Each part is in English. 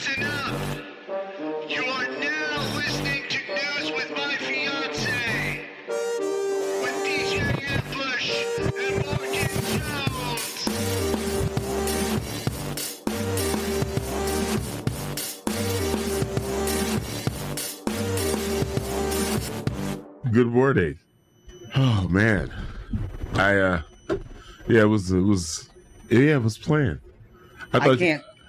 Listen up. You are now listening to News with My Fiancé with DJ Ep1 and Morgan Jones. Good morning. Oh man, it was planned.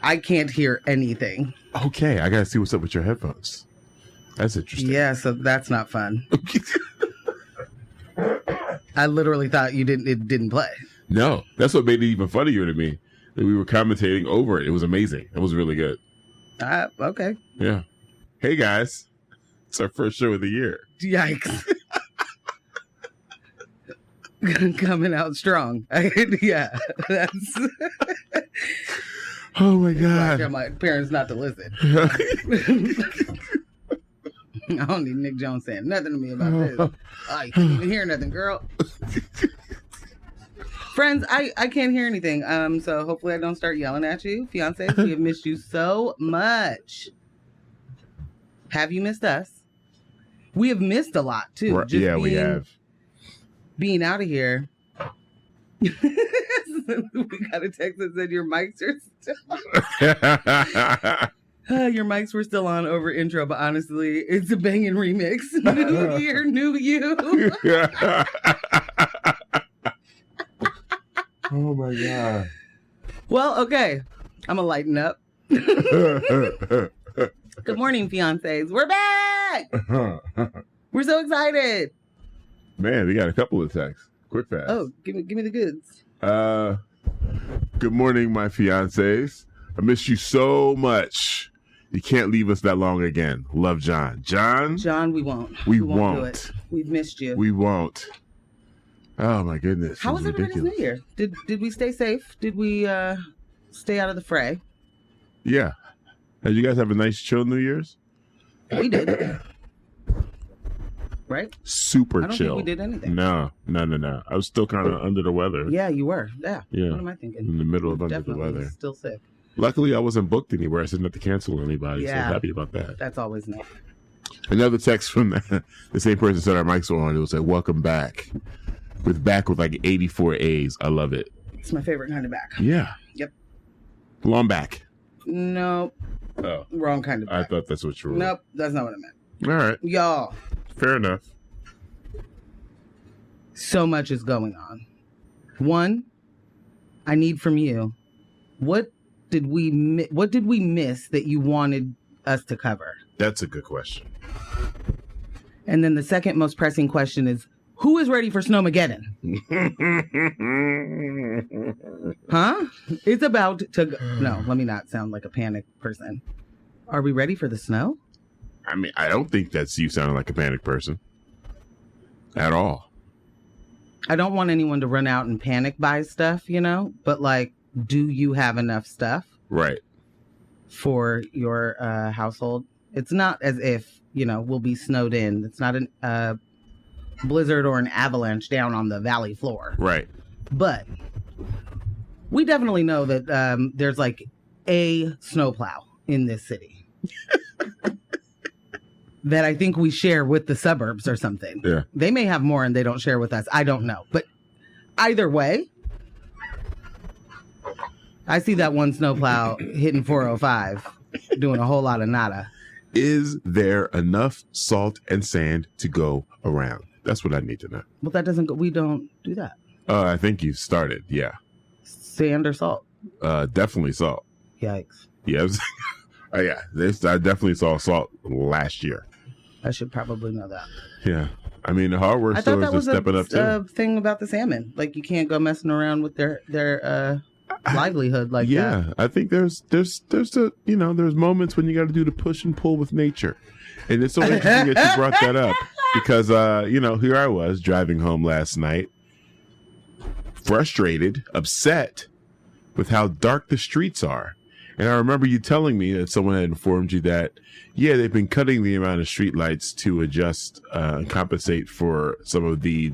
I can't hear anything. Okay, I gotta see what's up with your headphones. That's interesting. Yeah, so that's not fun. I literally thought it didn't play. No, that's what made it even funnier to me. That we were commentating over it. It was amazing. It was really good. Okay. Yeah. Hey guys, it's our first show of the year. Yikes. Coming out strong. Yeah, that's. Oh my God. I tell my parents not to listen. I don't need Nick Jones saying nothing to me about this. I can't even hear nothing, girl. Friends, I can't hear anything. So hopefully I don't start yelling at you. Fiancés, we have missed you so much. Have you missed us? We have missed a lot too. Right, we have. Being out of here. We got a text that said your mics are still your mics were still on over intro, but honestly, it's a banging remix. New year, new you. Oh my God. Well, okay. I'm gonna lighten up. Good morning, fiancés. We're back. We're so excited. Man, we got a couple of texts. Quick fast. Oh, give me the goods. Good morning, my fiancés. I miss you so much. You can't leave us that long again. Love, John. John, we won't. We won't do it. We've missed you. We won't. Oh my goodness. How was everybody's New Year? Did we stay safe? Did we stay out of the fray? Yeah. Did you guys have a nice chill New Year's? We did. Right? Super I don't chill. think we did anything. No. I was still kind of under the weather. Yeah, you were. Yeah. Yeah. What am I thinking? In the middle of under Definitely the weather. Still sick. Luckily, I wasn't booked anywhere. I didn't have to cancel anybody. Yeah. So I'm happy about that. That's always nice. Another text from the same person said our mics were on. It was like, welcome back. With like 84 A's. I love it. It's my favorite kind of back. Yeah. Yep. Long back. No. Oh. Wrong kind of back. I thought that's what you were. Nope. That's not what I meant. All right. Y'all. Fair enough. So much is going on. One, I need from you. What did we miss that you wanted us to cover? That's a good question. And then the second most pressing question is, who is ready for snowmegeddon? Huh? It's about to go. No, let me not sound like a panic person. Are we ready for the snow? I mean, I don't think that's you sounding like a panic person. At all. I don't want anyone to run out and panic buy stuff, but like, do you have enough stuff? Right. For your household? It's not as if, we'll be snowed in. It's not a blizzard or an avalanche down on the valley floor. Right. But we definitely know that there's like a snowplow in this city. That I think we share with the suburbs or something. Yeah. They may have more and they don't share with us. I don't know. But either way, I see that one snowplow hitting 405 doing a whole lot of nada. Is there enough salt and sand to go around? That's what I need to know. Well, that doesn't go. We don't do that. I think you started. Yeah. Sand or salt? Definitely salt. Yikes. Yes. Yeah. I definitely saw salt last year. I should probably know that. Yeah. I mean, the hardware stores are stepping up too. I thought that was a thing about the salmon. Like, you can't go messing around with their livelihood like that. Yeah. I think there's moments when you got to do the push and pull with nature. And it's so interesting that you brought that up because, here I was driving home last night, frustrated, upset with how dark the streets are. And I remember you telling me that someone had informed you that, yeah, they've been cutting the amount of streetlights to adjust, compensate for some of the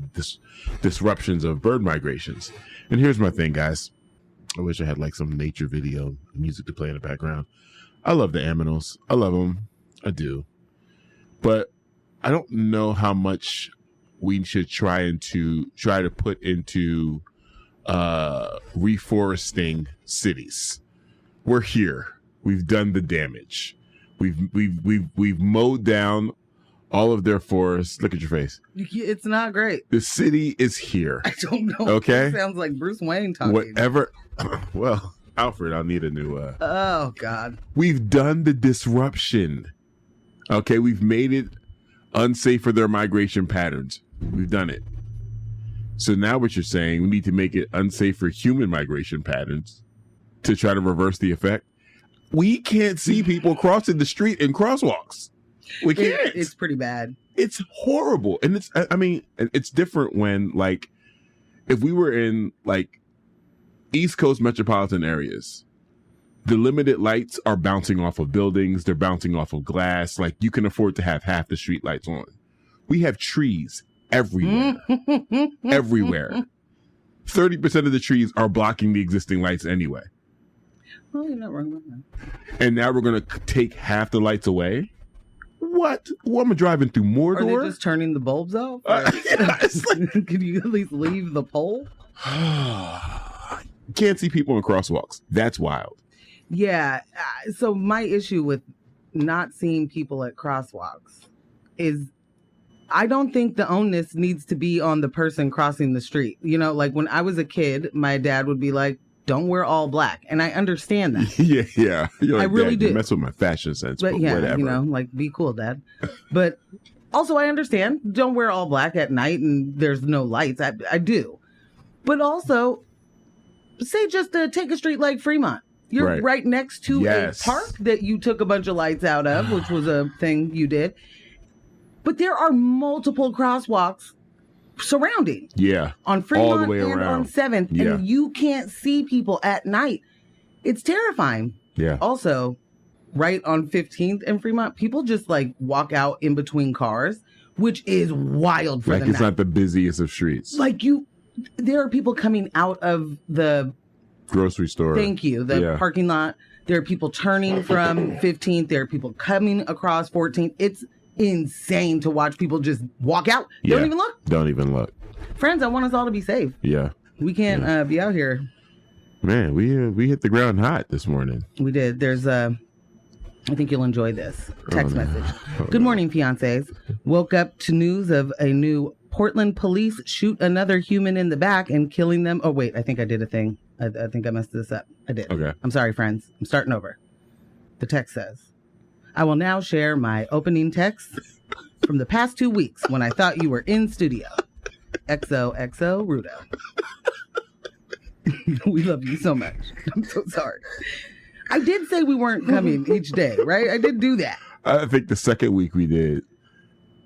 disruptions of bird migrations. And here's my thing, guys. I wish I had like some nature video music to play in the background. I love the Aminals. I love them. I do. But I don't know how much we should try to put into reforesting cities. We're here. We've done the damage. We've mowed down all of their forests. Look at your face. It's not great. The city is here. I don't know. Okay. It sounds like Bruce Wayne talking. Whatever. Well, Alfred, I'll need a new. Oh God. We've done the disruption. Okay, we've made it unsafe for their migration patterns. We've done it. So now what you're saying, we need to make it unsafe for human migration patterns to try to reverse the effect. We can't see people crossing the street in crosswalks. We can't. It's pretty bad. It's horrible. And it's different when, like, if we were in, like, East Coast metropolitan areas, the limited lights are bouncing off of buildings. They're bouncing off of glass. Like, you can afford to have half the street lights on. We have trees everywhere. Everywhere. 30% of the trees are blocking the existing lights anyway. Well, you're not wrong about that. And now we're going to take half the lights away? What? Well, I'm driving through Mordor? Are they just turning the bulbs off? It's like, Could you at least leave the pole? can't see people in crosswalks. That's wild. Yeah. So my issue with not seeing people at crosswalks is I don't think the onus needs to be on the person crossing the street. You know, like when I was a kid, my dad would be like, don't wear all black. And I understand that. Yeah. You're like, I really Dad, do. You mess with my fashion sense, but yeah, whatever. you know, like be cool, Dad. But also I understand, don't wear all black at night and there's no lights. I do. But also, say just to take a street like Fremont. You're right next to a park that you took a bunch of lights out of, which was a thing you did. But there are multiple crosswalks surrounding. Yeah. On Fremont all the way and around. on 7th. Yeah. And you can't see people at night. It's terrifying. Yeah. Also, right on 15th and Fremont, people just like walk out in between cars, which is wild for like the it's night. not the busiest of streets. Like there are people coming out of the grocery store. Thank you. The parking lot. There are people turning from 15th. There are people coming across 14th. It's insane to watch people just walk out. Don't even look. Don't even look. Friends, I want us all to be safe. Yeah. We can't be out here. Man, we hit the ground hot this morning. We did. There's I think you'll enjoy this text message. Good morning, fiancés. Woke up to news of a new Portland police shoot another human in the back and killing them. Oh, wait, I think I did a thing. I think I messed this up. I did. Okay. I'm sorry, friends. I'm starting over. The text says, I will now share my opening text from the past 2 weeks when I thought you were in studio. XOXO Rudo. We love you so much. I'm so sorry. I did say we weren't coming each day, right? I did do that. I think the second week we did.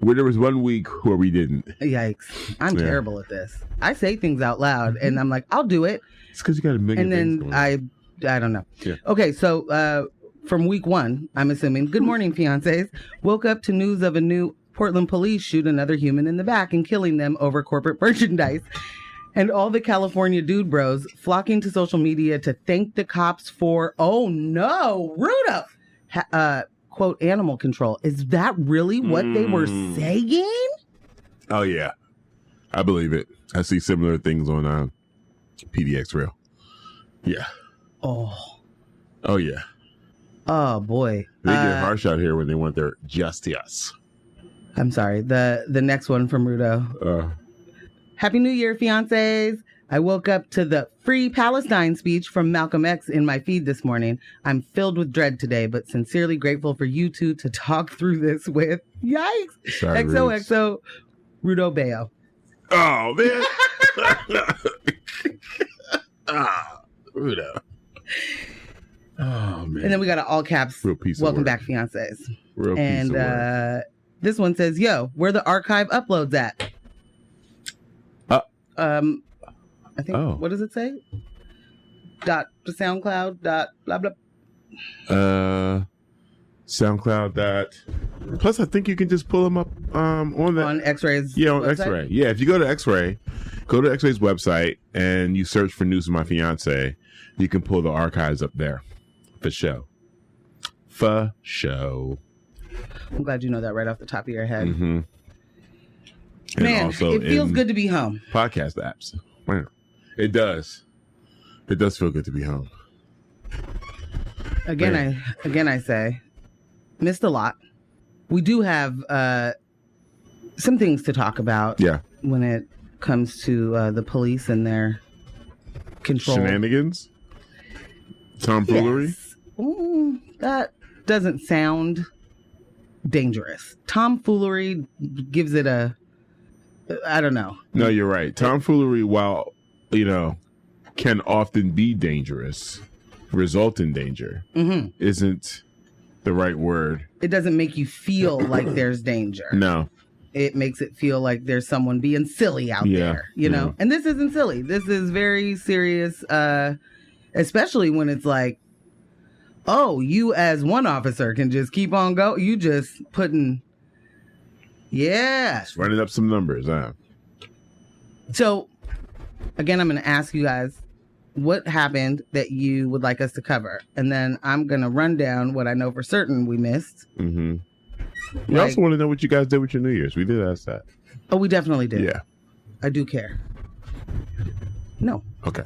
Where there was 1 week where we didn't. Yikes. I'm terrible at this. I say things out loud and I'm like, I'll do it. It's because you got a million things and going. then I don't know. Yeah. Okay, so from week 1, I'm assuming. Good morning, fiancés. Woke up to news of a new Portland police shoot another human in the back and killing them over corporate merchandise. And all the California dude bros flocking to social media to thank the cops for, oh no, Rudo, quote, animal control. Is that really what they were saying? Oh, yeah. I believe it. I see similar things on PDX Rail. Yeah. Oh, yeah. Oh, boy. They get harsh out here when they want their justice. I'm sorry. The next one from Rudo. Happy New Year, fiancés. I woke up to the Free Palestine speech from Malcolm X in my feed this morning. I'm filled with dread today, but sincerely grateful for you two to talk through this with. Yikes. Sorry, XOXO Rudo Bayo. Oh, man. Rudo. Oh, man. And then we got an all caps. Real piece Welcome of work. back, fiancés. Real piece of work. This one says, yo, where the archive uploads at? I think, what does it say? Dot to SoundCloud, dot blah, blah. SoundCloud dot. Plus, I think you can just pull them up on X-Ray's Yeah, on website? X-Ray. Yeah, if you go to X-Ray, go to X-Ray's website and you search for News of My Fiancé, you can pull the archives up there. For show. For show. I'm glad you know that right off the top of your head. Mm-hmm. Man, it feels good to be home. Podcast apps. Man, it does. It does feel good to be home. Again, I say, missed a lot. We do have some things to talk about. Yeah. When it comes to the police and their control. Shenanigans? Tomfoolery? Yes. That doesn't sound dangerous. Tomfoolery gives it I don't know. No, you're right. Tomfoolery, while, can often be dangerous, result in danger, isn't the right word. It doesn't make you feel like there's danger. No. It makes it feel like there's someone being silly out there, you know? And this isn't silly. This is very serious, especially when it's like, oh, you as one officer can just keep on going. You just putting, Just running up some numbers, huh? So, again, I'm going to ask you guys what happened that you would like us to cover. And then I'm going to run down what I know for certain we missed. Mm-hmm. We also want to know what you guys did with your New Year's. We did ask that. Oh, we definitely did. Yeah. I do care. No. Okay.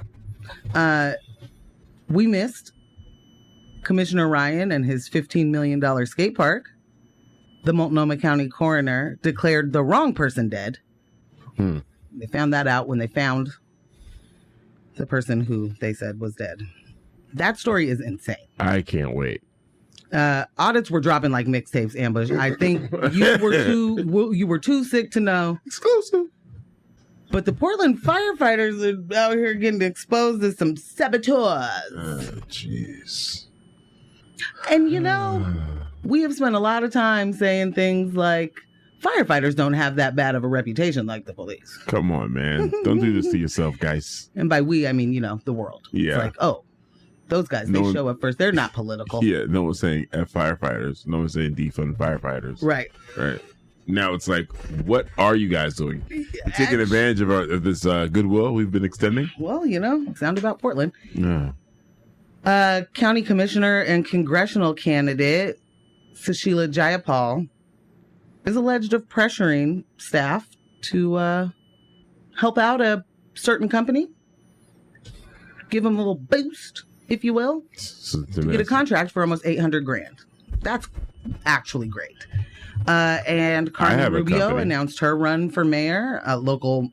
We missed Commissioner Ryan and his $15 million skate park. The Multnomah County coroner declared the wrong person dead. They found that out when they found the person who they said was dead. That story is insane. I can't wait. Audits were dropping like mixtapes, Ambush. I think you were too sick to know. Exclusive. But the Portland firefighters are out here getting exposed as some saboteurs. Oh, jeez. And we have spent a lot of time saying things like firefighters don't have that bad of a reputation like the police. Come on, man. Don't do this to yourself, guys. And by we, I mean, the world. Yeah. It's like, oh, those guys, they show up first. They're not political. Yeah, no one's saying F firefighters. No one's saying defund firefighters. Right. Right. Now it's like, what are you guys doing? You're taking advantage of this goodwill we've been extending? Well, sound about Portland. Yeah. County commissioner and congressional candidate Sushila Jayapal is alleged of pressuring staff to help out a certain company, give them a little boost, if you will, to get a contract for almost $800,000. That's actually great. And Carmen Rubio announced her run for mayor. A local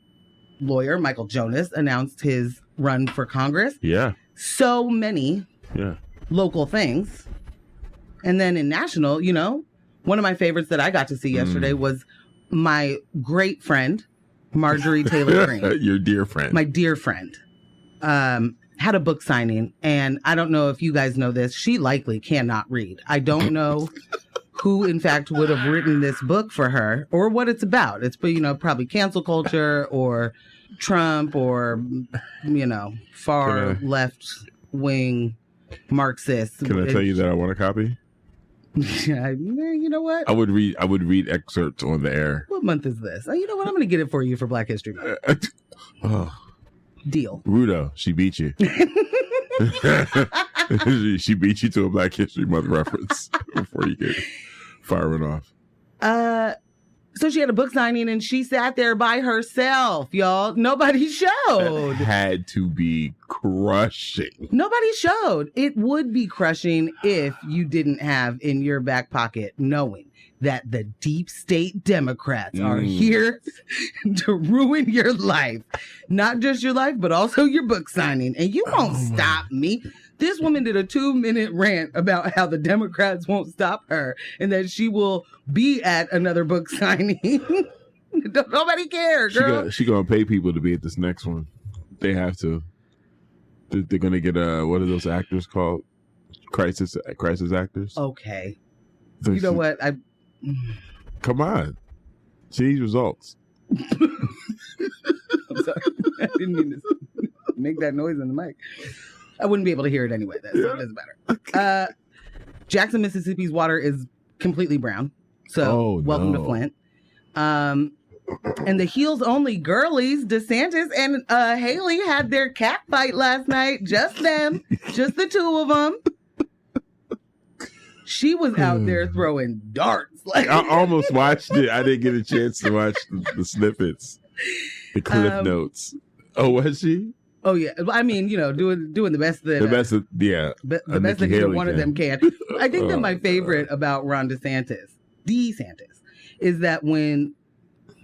lawyer, Michael Jonas, announced his run for Congress. Yeah. So many local things. And then in national, one of my favorites that I got to see yesterday was my great friend, Marjorie Taylor Greene. Your dear friend. My dear friend. Had a book signing. And I don't know if you guys know this. She likely cannot read. I don't know who, in fact, would have written this book for her or what it's about. It's, probably cancel culture or Trump or, far left wing Marxists. Can I tell you that I want a copy? You know what? I would read excerpts on the air. What month is this? You know what? I'm going to get it for you for Black History Month. Deal. Rudo, she beat you. She beat you to a Black History Month reference before you could fire it off. So she had a book signing and she sat there by herself, y'all. Nobody showed. That had to be crushing. Nobody showed. It would be crushing if you didn't have in your back pocket knowing that the deep state Democrats are here to ruin your life. Not just your life, but also your book signing. And you won't stop me. This woman did a 2-minute rant about how the Democrats won't stop her and that she will be at another book signing. Nobody cares, girl. She gonna pay people to be at this next one. They have to. They're gonna get what are those actors called? Crisis actors. Okay. So you know what? Come on. She needs results. I'm sorry. I didn't mean to make that noise in the mic. I wouldn't be able to hear it anyway. So it doesn't matter. Jackson, Mississippi's water is completely brown. So welcome to Flint. And the heels only girlies, DeSantis and Haley had their catfight last night. Just them. Just the two of them. She was out there throwing darts. Like I almost watched it. I didn't get a chance to watch the snippets, the cliff notes. Oh, was she? Oh yeah, I mean, doing the best that The best of, yeah. the best that either one of them can. I think that my favorite about Ron DeSantis, is that when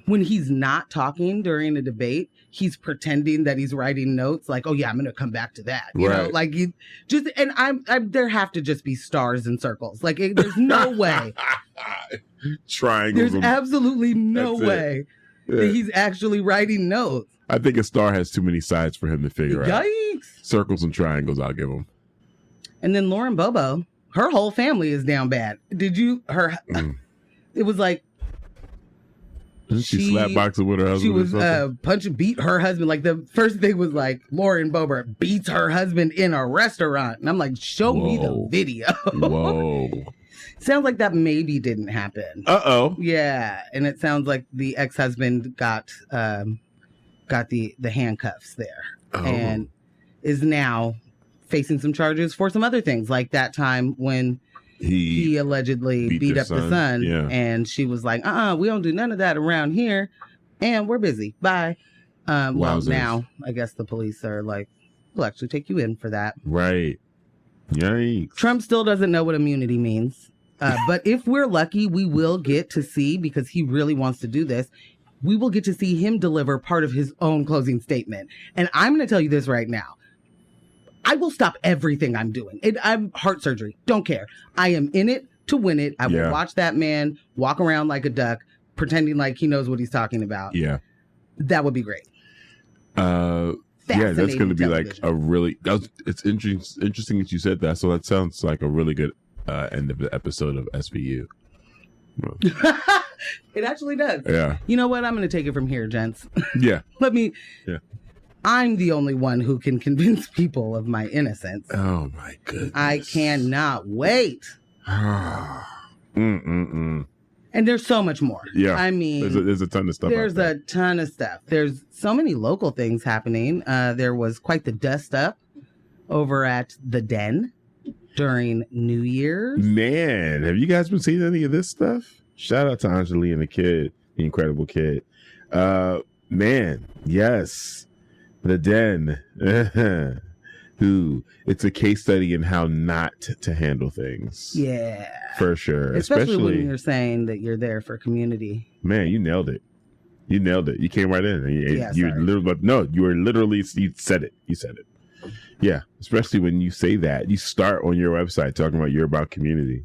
he's not talking during a debate, he's pretending that he's writing notes. Like, oh yeah, I'm going to come back to that. You know, like you just, and I'm there have to just be stars and circles. Like, there's no way. Triangles. There's absolutely no way that he's actually writing notes. I think a star has too many sides for him to figure out. Yikes. Circles and triangles, I'll give him. And then Lauren Bobo, her whole family is down bad. It was like, she slap boxing with her husband. She was beat her husband. Like the first thing was like Lauren Bobo beats her husband in a restaurant. And I'm like, show me the video. Whoa. Sounds like that maybe didn't happen. Uh-oh. Yeah. And it sounds like the ex-husband got the handcuffs there and is now facing some charges for some other things, like that time when he allegedly beat up the son. Yeah. And she was like, we don't do none of that around here, and we're busy, bye. Well, now I guess the police are like, we'll actually take you in for that. Right. Yikes. Trump still doesn't know what immunity means, but if we're lucky, we will get to see, because he really wants to do this, we will get to see him deliver part of his own closing statement. And I'm going to tell you this right now. I will stop everything I'm doing. I'm heart surgery. Don't care. I am in it to win it. I will watch that man walk around like a duck, pretending like he knows what he's talking about. Yeah. That would be great. Yeah, that's going to be like a really... It's interesting that you said that. So that sounds like a really good end of the episode of SVU. It actually does. Yeah. You know what? I'm going to take it from here, gents. Yeah. Yeah. I'm the only one who can convince people of my innocence. Oh my goodness. I cannot wait. And there's so much more. Yeah. I mean, there's a ton of stuff. There's a ton of stuff. There's so many local things happening. There was quite the dust up over at the Den during New Year's. Man, have you guys been seeing any of this stuff? Shout out to Anjali and the kid, the incredible kid. Man, yes. The Den. It's a case study in how not to handle things. Yeah. For sure. Especially when you're saying that you're there for community. Man, you nailed it. You nailed it. You came right in. You said it. You said it. Yeah. Especially when you say that. You start on your website talking about you're about community.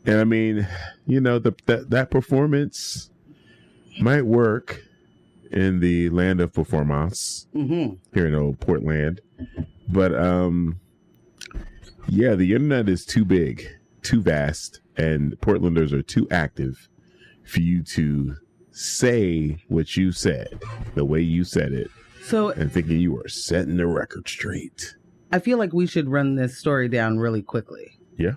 And I mean, that performance might work in the land of performance here in old Portland. But the internet is too big, too vast, and Portlanders are too active for you to say what you said, the way you said it, and thinking you were setting the record straight. I feel like we should run this story down really quickly. Yeah.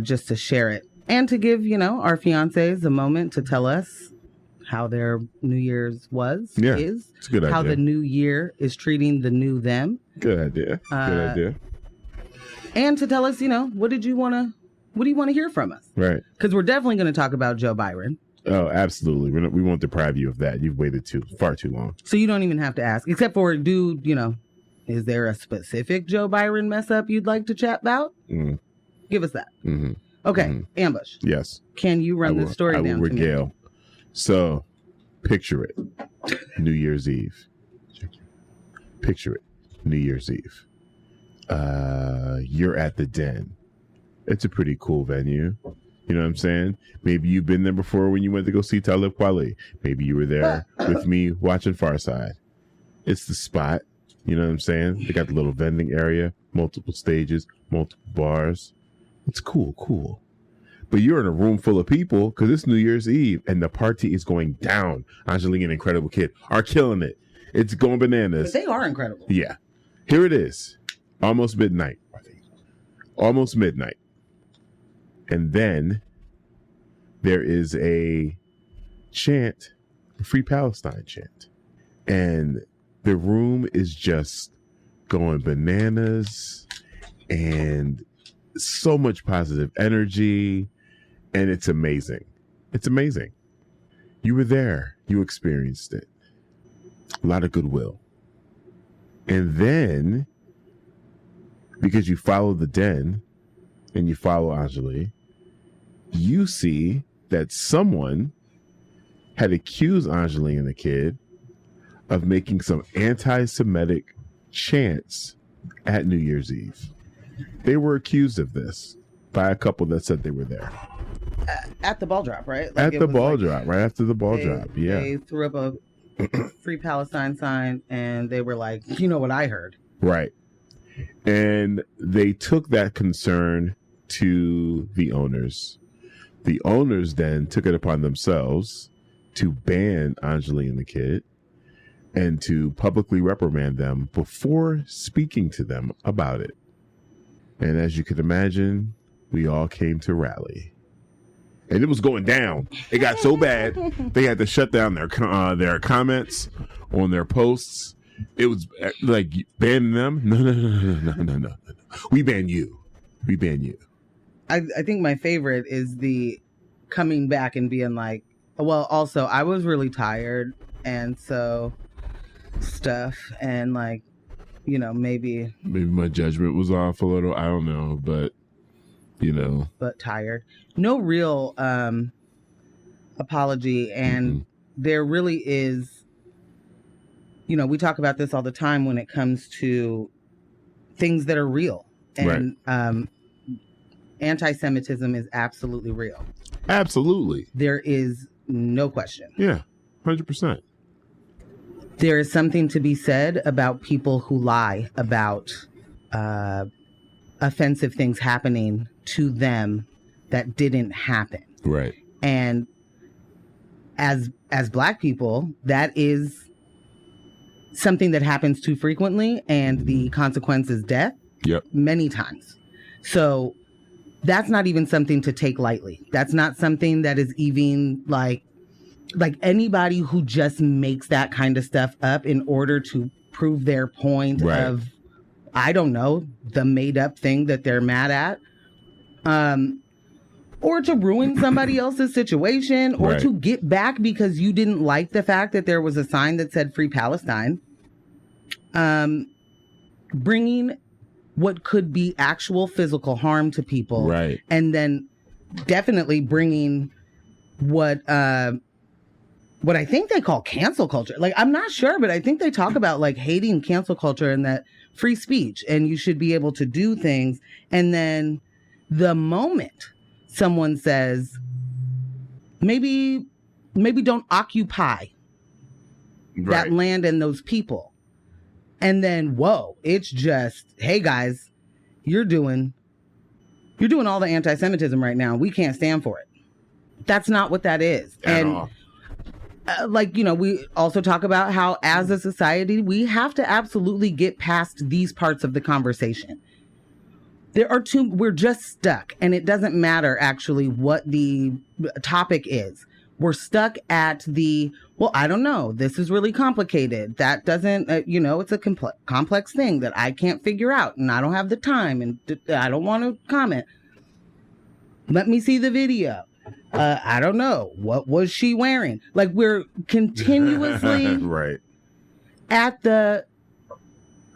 Just to share it and to give, our fiancés a moment to tell us how their New Year's is. It's a good idea. How the new year is treating the new them. Good idea. Good idea. And to tell us, what do you want to hear from us? Right. Because we're definitely going to talk about Joe Byron. Oh, absolutely. We won't deprive you of that. You've waited far too long. So you don't even have to ask, except for, is there a specific Joe Byron mess up you'd like to chat about? Give us that. Okay. Ambush. Yes. Can you run this story down to me? Regale. So, picture it. New Year's Eve. Picture it. New Year's Eve. You're at the Den. It's a pretty cool venue. You know what I'm saying? Maybe you've been there before when you went to go see Talib Kweli. Maybe you were there with me watching Farside. It's the spot. You know what I'm saying? They got the little vending area, multiple stages, multiple bars. It's cool. But you're in a room full of people because it's New Year's Eve and the party is going down. Anjali and Incredible Kid are killing it. It's going bananas. But they are incredible. Yeah. Here it is. Almost midnight. Almost midnight. And then there is a chant, a Free Palestine chant. And the room is just going bananas. And so much positive energy, and it's amazing. It's amazing. You were there. You experienced it. A lot of goodwill. And then, because you follow the den and you follow Anjali, you see that someone had accused Anjali and the kid of making some anti-Semitic chants at New Year's Eve. They were accused of this by a couple that said they were there. At the ball drop, right? At the ball drop, right after the ball drop. Yeah. They threw up a Free Palestine sign and they were like, you know what I heard. Right. And they took that concern to the owners. The owners then took it upon themselves to ban Anjali and the kid and to publicly reprimand them before speaking to them about it. And as you could imagine, we all came to rally. And it was going down. It got so bad, they had to shut down their comments on their posts. It was like banning them. No. We ban you. We ban you. I think my favorite is the coming back and being like, well, also, I was really tired. And so stuff. And like, you know, maybe my judgment was off a little. I don't know. But, you know. But tired. No real apology. And there really is, you know, we talk about this all the time when it comes to things that are real. And anti-Semitism is absolutely real. Absolutely. There is no question. Yeah, 100%. There is something to be said about people who lie about offensive things happening to them that didn't happen. Right. And as Black people, that is something that happens too frequently, and the consequence is death. Yep. Many times. So that's not even something to take lightly. That's not something that is even like anybody who just makes that kind of stuff up in order to prove their point of, I don't know, the made up thing that they're mad at. Or to ruin somebody else's situation, or to get back because you didn't like the fact that there was a sign that said Free Palestine. Bringing what could be actual physical harm to people. Right. And then definitely bringing what I think they call cancel culture. Like, I'm not sure, but I think they talk about like hating cancel culture and that free speech and you should be able to do things. And then the moment someone says, maybe don't occupy that land and those people. And then, whoa, it's just, hey guys, you're doing all the anti-Semitism right now. We can't stand for it. That's not what that is. Like, you know, we also talk about how as a society, we have to absolutely get past these parts of the conversation. We're just stuck, and it doesn't matter actually what the topic is. We're stuck at well, I don't know. This is really complicated. That doesn't, it's a complex thing that I can't figure out, and I don't have the time, and I don't want to comment. Let me see the video. I don't know. What was she wearing? Like, we're continuously at the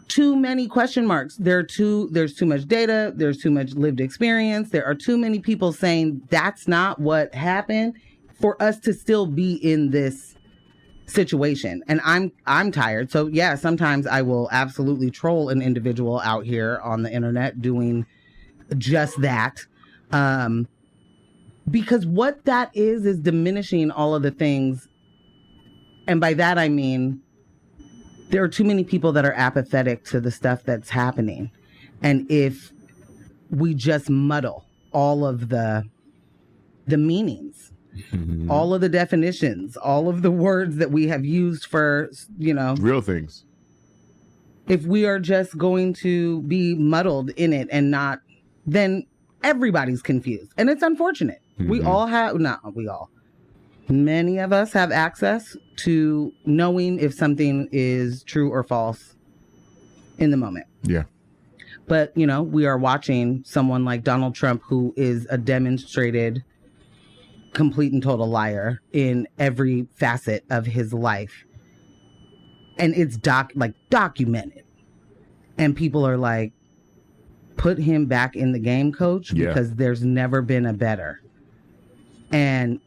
too many question marks. There's too much data. There's too much lived experience. There are too many people saying that's not what happened for us to still be in this situation. And I'm tired. So yeah, sometimes I will absolutely troll an individual out here on the internet doing just that. Because what that is diminishing all of the things. And by that, I mean, there are too many people that are apathetic to the stuff that's happening. And if we just muddle all of the meanings, all of the definitions, all of the words that we have used for, real things. If we are just going to be muddled in it and not, then everybody's confused. And it's unfortunate. We all have, not we all, many of us have access to knowing if something is true or false in the moment. Yeah. But, you know, we are watching someone like Donald Trump, who is a demonstrated complete and total liar in every facet of his life. And it's documented. And people are like, put him back in the game, coach, because there's never been a better. And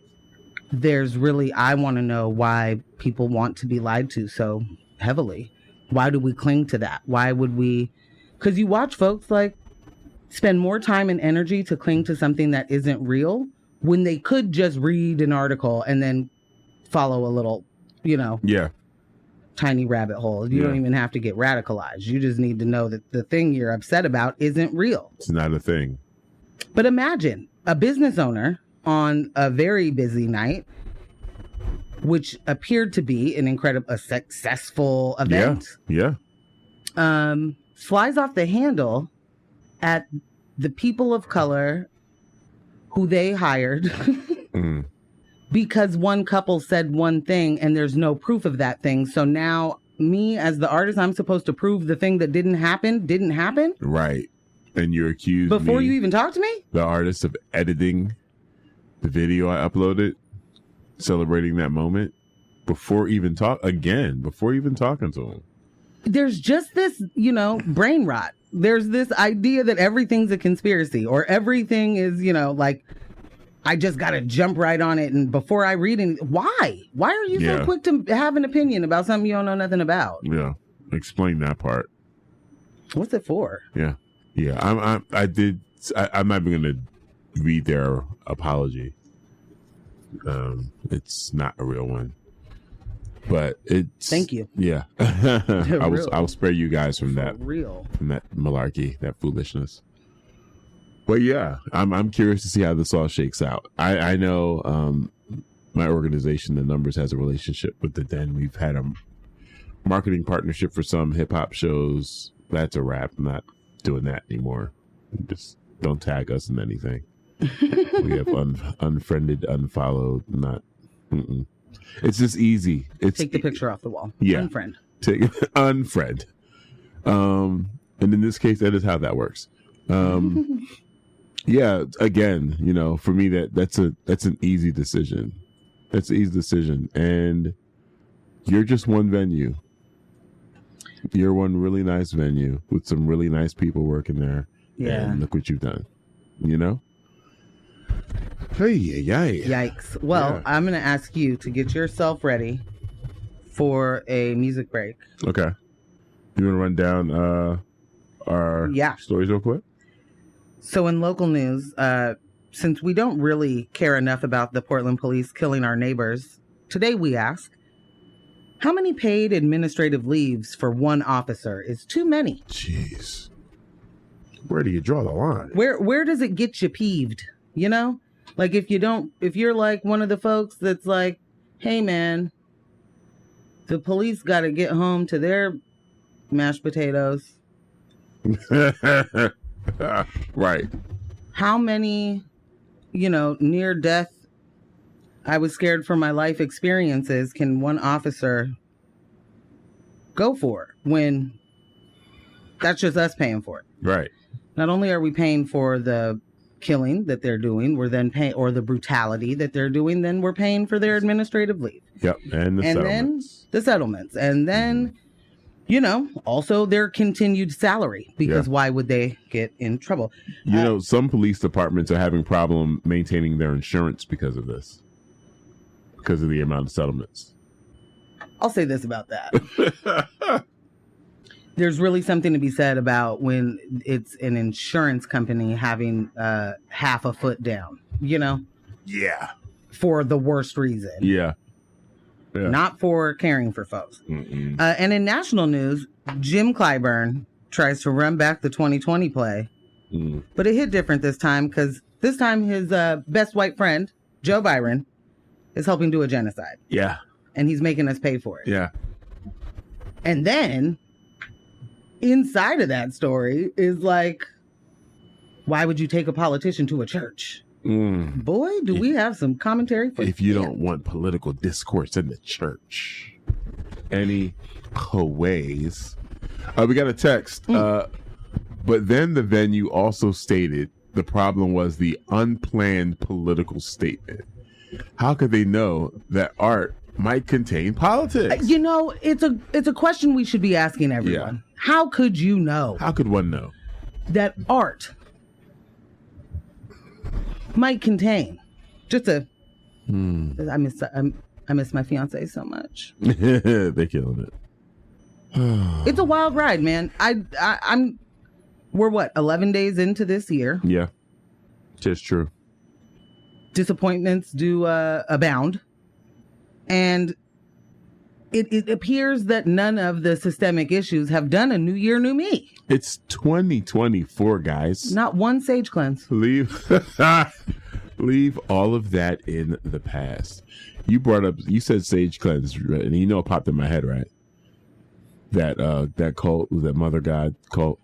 there's really, I want to know why people want to be lied to so heavily. Why do we cling to that? Why would we? Because you watch folks like spend more time and energy to cling to something that isn't real when they could just read an article and then follow a little, you know, tiny rabbit hole. You don't even have to get radicalized. You just need to know that the thing you're upset about isn't real. It's not a thing. But imagine a business owner on a very busy night, which appeared to be a successful event. Flies off the handle at the people of color who they hired because one couple said one thing and there's no proof of that thing. So now me as the artist, I'm supposed to prove the thing that didn't happen. Right. And you're accused before you even talk to me? The artist of editing the video I uploaded, celebrating that moment before even talking to him. There's just this, you know, brain rot. There's this idea that everything's a conspiracy or everything is, you know, like, I just got to jump right on it. And before I read it, why are you so quick to have an opinion about something you don't know nothing about? Yeah. Explain that part. What's it for? Yeah. I'm not even going to read their apology. It's not a real one. But it's thank you. Yeah. I'll spare you guys from that malarkey, that foolishness. But yeah, I'm curious to see how this all shakes out. I know my organization, The Numbers, has a relationship with the Den. We've had a marketing partnership for some hip hop shows. That's a wrap. I'm not doing that anymore. Just don't tag us in anything. We have unfriended, unfollowed, not. It's just easy. Take the picture off the wall. Yeah. Unfriend. Unfriend. And in this case, that is how that works. Yeah. Again, you know, for me, that's an easy decision. That's an easy decision. And you're just one venue. You're one really nice venue with some really nice people working there. Yeah. And look what you've done. You know? Hey, yikes. Well, I'm going to ask you to get yourself ready for a music break. Okay. You want to run down our stories real quick? So in local news, since we don't really care enough about the Portland police killing our neighbors, today we ask, how many paid administrative leaves for one officer is too many? Jeez. Where do you draw the line? Where does it get you peeved? You know? Like if you're like one of the folks that's like, hey man, the police got to get home to their mashed potatoes. Right. How many, you know, near death, I was scared for my life experiences can one officer go for when that's just us paying for it? Right. Not only are we paying for the killing that they're doing, we're then paying, or the brutality that they're doing, then we're paying for their administrative leave. Yep. And then the settlements. And then, you know, also their continued salary, because why would they get in trouble? You know, some police departments are having problem maintaining their insurance because of this, because of the amount of settlements. I'll say this about that. There's really something to be said about when it's an insurance company having half a foot down, you know? Yeah. For the worst reason. Yeah. Not for caring for folks. And in national news, Jim Clyburn tries to run back the 2020 play. But it hit different this time because this time his best white friend, Joe Byron, is helping do a genocide. Yeah. And he's making us pay for it. Yeah. And then inside of that story is like, why would you take a politician to a church? Boy, do we have some commentary for if you don't want political discourse in the church. Any ways. We got a text. But then the venue also stated the problem was the unplanned political statement. How could they know that art might contain politics? You know, it's a question we should be asking everyone. Yeah. How could you know How could one know? that art might contain just a... I miss my fiance so much. They're killing it. It's a wild ride, man. We're what, 11 days into this year. Yeah, just true. Disappointments do abound. And it appears that none of the systemic issues have done a new year, new me. It's 2024, guys. Not one sage cleanse. Leave all of that in the past. You said sage cleanse, right? And it popped in my head, right? That cult, that Mother God cult.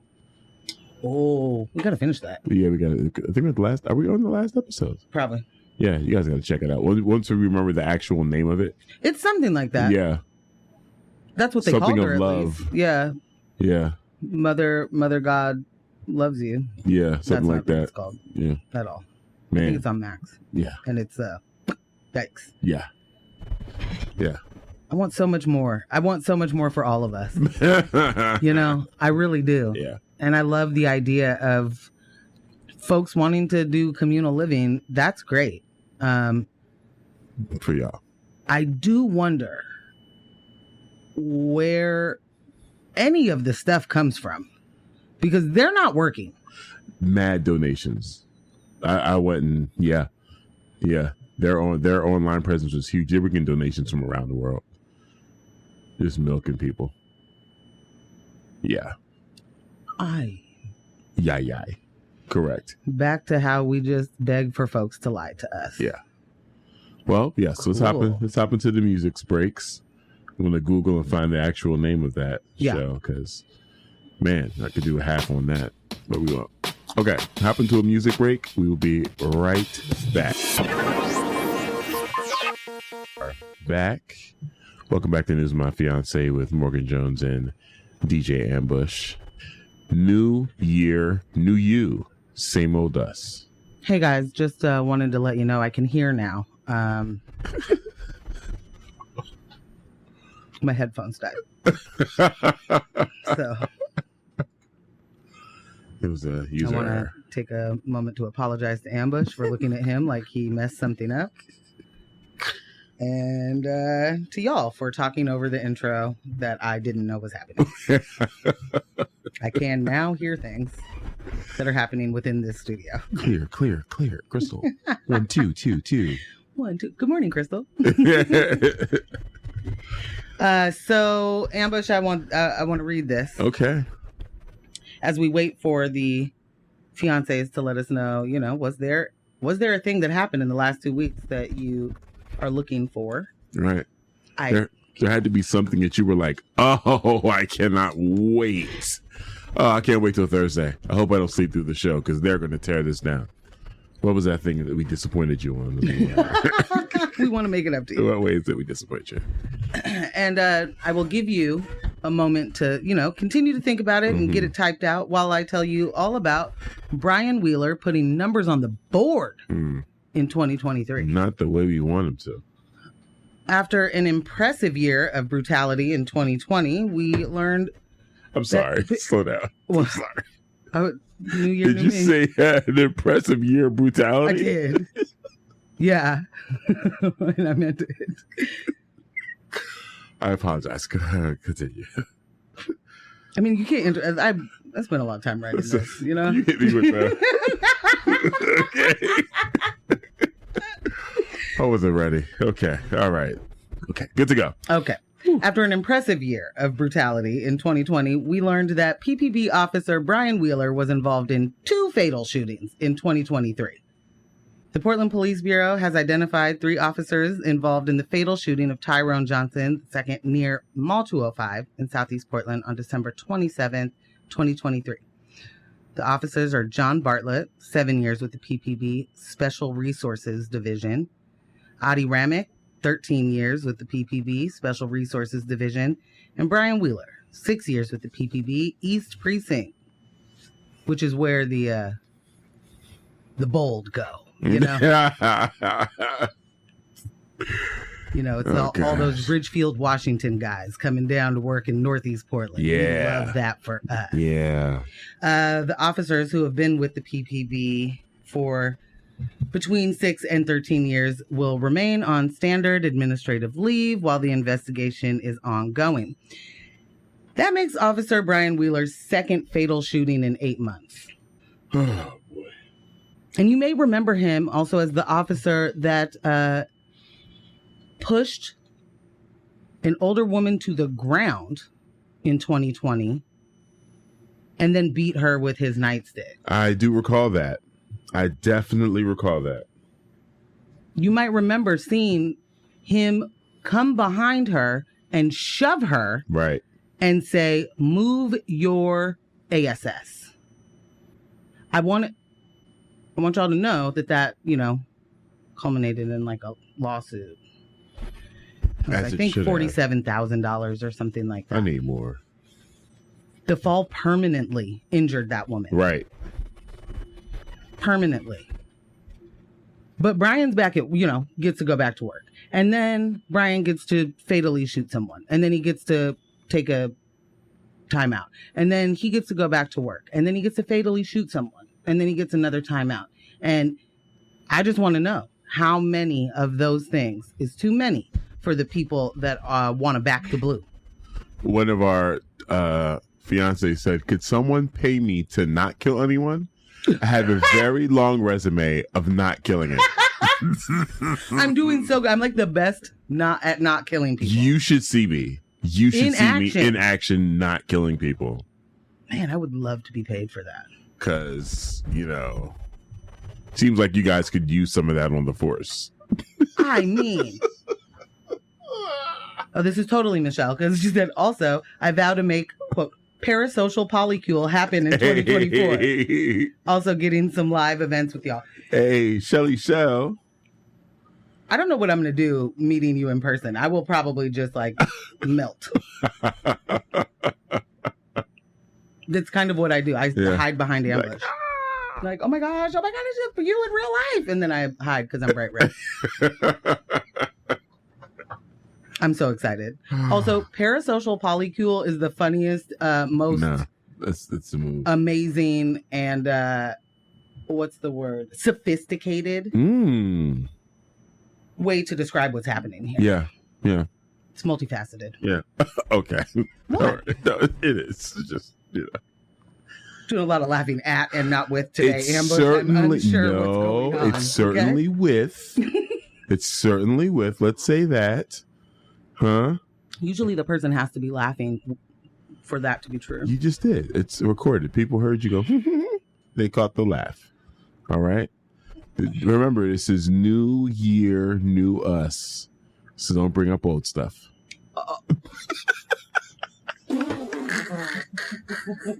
Oh, we gotta finish that. Yeah, we got. I think we're are we on the last episode? Probably. Yeah, you guys got to check it out. Once we remember the actual name of it. It's something like that. Yeah. That's what they Something called her, of at love. least. Yeah. Yeah. Mother God loves you. Yeah, something like That's not what that. it's called Yeah. at all. I Man. think it's on Max. Yeah. And it's yikes. Yeah. Yeah. I want so much more. I want so much more for all of us. You know, I really do. Yeah. And I love the idea of folks wanting to do communal living. That's great. For y'all. I do wonder where any of the stuff comes from, because they're not working. Mad donations. I went and yeah. Their online presence was huge. They were getting donations from around the world. Just milking people. Yeah. Yeah. Correct. Back to how we just beg for folks to lie to us. Yeah. Well, yeah. So Cool. let's hop into the music breaks. I'm gonna Google and find the actual name of that show, because man, I could do a half on that, but we won't. Okay, hop into a music break. We will be right back. Welcome back to News of My Fiancé with Morgan Jones and DJ Ambush. New year, new you. Same old us. Hey guys, just wanted to let you know I can hear now. My headphones died. So It was a I user want to error. take a moment to apologize to Ambush for looking at him like he messed something up. And to y'all for talking over the intro that I didn't know was happening. I can now hear things that are happening within this studio. Clear. Crystal. 1, 2, 2, 2. 1, 2. Good morning, Crystal. So Ambush, I want to read this. Okay. As we wait for the fiancés to let us know, was there a thing that happened in the last 2 weeks that you are looking for? Right. There had to be something that you were like, oh, I cannot wait. Oh, I can't wait till Thursday. I hope I don't sleep through the show, because they're going to tear this down. What was that thing that we disappointed you on? We want to make it up to you. What ways did we disappoint you? And I will give you a moment to, continue to think about it and get it typed out while I tell you all about Brian Wheeler putting numbers on the board in 2023. Not the way we want him to. After an impressive year of brutality in 2020, we learned... I'm sorry. Slow down. Well, I'm sorry. New Year, Did new you me. say an impressive year of I brutality? did. Yeah. And I meant it. I apologize. Continue. I mean, you can't... I spent a lot of time writing this, You hit me with that. Okay. I wasn't ready. Okay. All right. Okay. Good to go. Okay. After an impressive year of brutality in 2020, we learned that PPB officer Brian Wheeler was involved in 2 fatal shootings in 2023. The Portland Police Bureau has identified 3 officers involved in the fatal shooting of Tyrone Johnson II near Mall 205 in Southeast Portland on December 27, 2023. The officers are John Bartlett, 7 years with the PPB Special Resources Division, Adi Ramick, 13 years with the PPB Special Resources Division, and Brian Wheeler, 6 years with the PPB East Precinct. which is where the bold go. You know, it's all those Ridgefield, Washington guys coming down to work in Northeast Portland. Yeah. We love that for us. Yeah. The officers who have been with the PPB for between 6 and 13 years will remain on standard administrative leave while the investigation is ongoing. That makes Officer Brian Wheeler's second fatal shooting in 8 months. Oh, boy. And you may remember him also as the officer that pushed an older woman to the ground in 2020 and then beat her with his nightstick. I do recall that. I definitely recall that. You might remember seeing him come behind her and shove her. Right. And say, move your ASS. I want y'all to know that, culminated in like a lawsuit. I think $47,000 or something like that. I need more. The fall permanently injured that woman. Right. Permanently. But Brian's back gets to go back to work. And then Brian gets to fatally shoot someone. And then he gets to take a timeout. And then he gets to go back to work. And then he gets to fatally shoot someone. And then he gets another timeout. And I just want to know how many of those things is too many for the people that want to back the blue. One of our fiancés said, could someone pay me to not kill anyone? I have a very long resume of not killing it. I'm doing so good. I'm like the best at not killing people. You should see me. You should see me in action not killing people. Man, I would love to be paid for that. Because, seems like you guys could use some of that on the force. I mean. Oh, this is totally Michelle, because she said, also, I vow to make, quote, parasocial polycule happen in 2024. Hey. Also getting some live events with y'all. Hey, Shelly Shell. I don't know what I'm going to do meeting you in person. I will probably just melt. That's kind of what I do. I hide behind ambush. Like, oh my gosh, it's just you in real life. And then I hide because I'm bright red. I'm so excited. Also, parasocial polycule is the funniest, most that's a move. Amazing and what's the word? Sophisticated way to describe what's happening here. Yeah. It's multifaceted. Yeah. Okay. All right. No, it is. It's just, doing a lot of laughing at and not with today. It's Amber, certainly, I'm unsure what's going on. It's certainly with. It's certainly with. Let's say that. Huh? Usually the person has to be laughing for that to be true. You just did. It's recorded. People heard you go, they caught the laugh. All right? Remember, this is new year, new us. So don't bring up old stuff.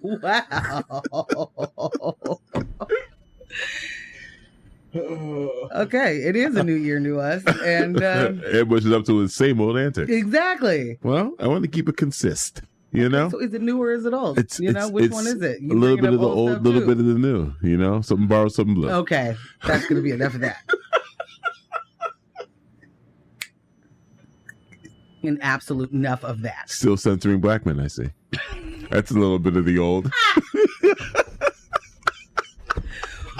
Wow. Okay, it is a new year, new us, and everybody's up to the same old antics. Exactly. Well, I want to keep it consist. So is it new or is it old? Which one is it? A little bit of the old, little bit of the new. Something borrowed, something blue. Okay, that's gonna be enough of that. An absolute enough of that. Still censoring black men, I see. That's a little bit of the old.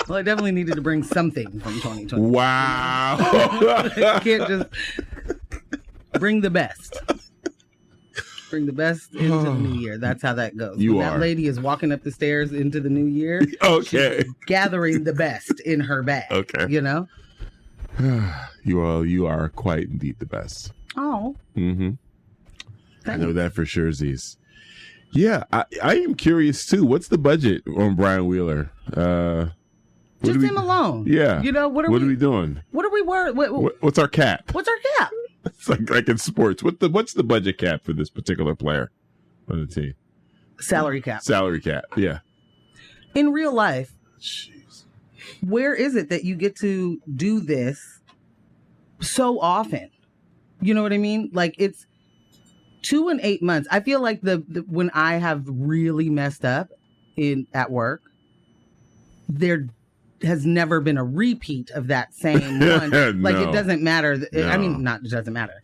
Well, I definitely needed to bring something from 2020. Wow. I can't just bring the best. Bring the best into the new year. That's how that goes. That lady is walking up the stairs into the new year. Okay. She's gathering the best in her bag. Okay. You are quite indeed the best. Oh. Mm-hmm. I know that for sure, Z's. Yeah, I am curious too. What's the budget on Brian Wheeler? Just him alone. Yeah. What are we doing? What are we worth? What's our cap? What's our cap? It's like in sports. What's the budget cap for this particular player on the team? Salary cap. Salary cap. Yeah. In real life, jeez, where is it that you get to do this so often? You know what I mean? Like it's 2 and 8 months. I feel like the when I have really messed up at work there has never been a repeat of that same one. Like, No. it doesn't matter. No. I mean, it doesn't matter.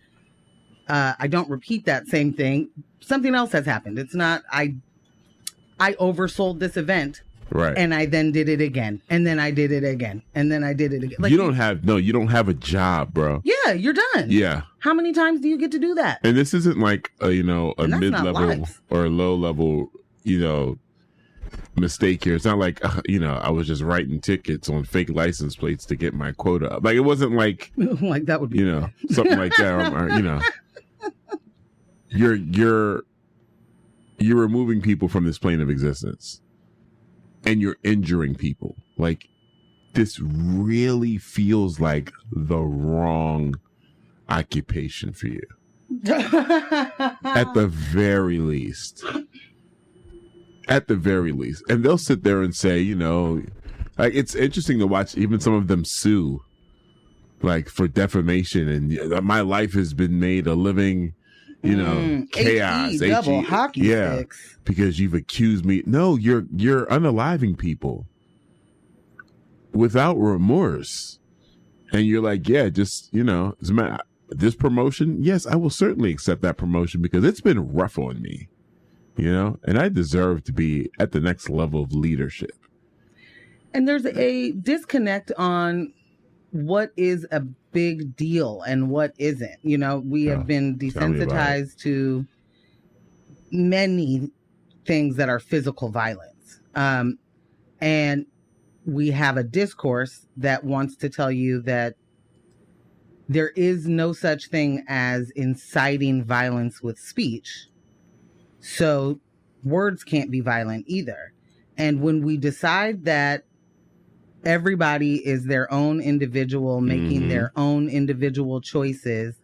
I don't repeat that same thing. Something else has happened. It's not, I oversold this event. Right. And I then did it again. And then I did it again. And then I did it again. Like, you don't have a job, bro. Yeah, you're done. Yeah. How many times do you get to do that? And this isn't like a And that's not mid-level life. or a low-level, mistake here. It's not like, I was just writing tickets on fake license plates to get my quota up. Like, it wasn't like, Like, that would be something like that. Or, you're removing people from this plane of existence. And you're injuring people. Like, this really feels like the wrong occupation for you. At the very least. At the very least. And they'll sit there and say, like, it's interesting to watch even some of them sue, like, for defamation. And my life has been made a living, chaos. Double hockey sticks. Because you've accused me. No, you're unaliving people without remorse. And you're like, yeah, just, as a matter, this promotion, yes, I will certainly accept that promotion because it's been rough on me, and I deserve to be at the next level of leadership. And there's a disconnect on what is a big deal and what isn't. We have been desensitized to many things that are physical violence. And we have a discourse that wants to tell you that there is no such thing as inciting violence with speech. So words can't be violent either. And when we decide that everybody is their own individual, making their own individual choices,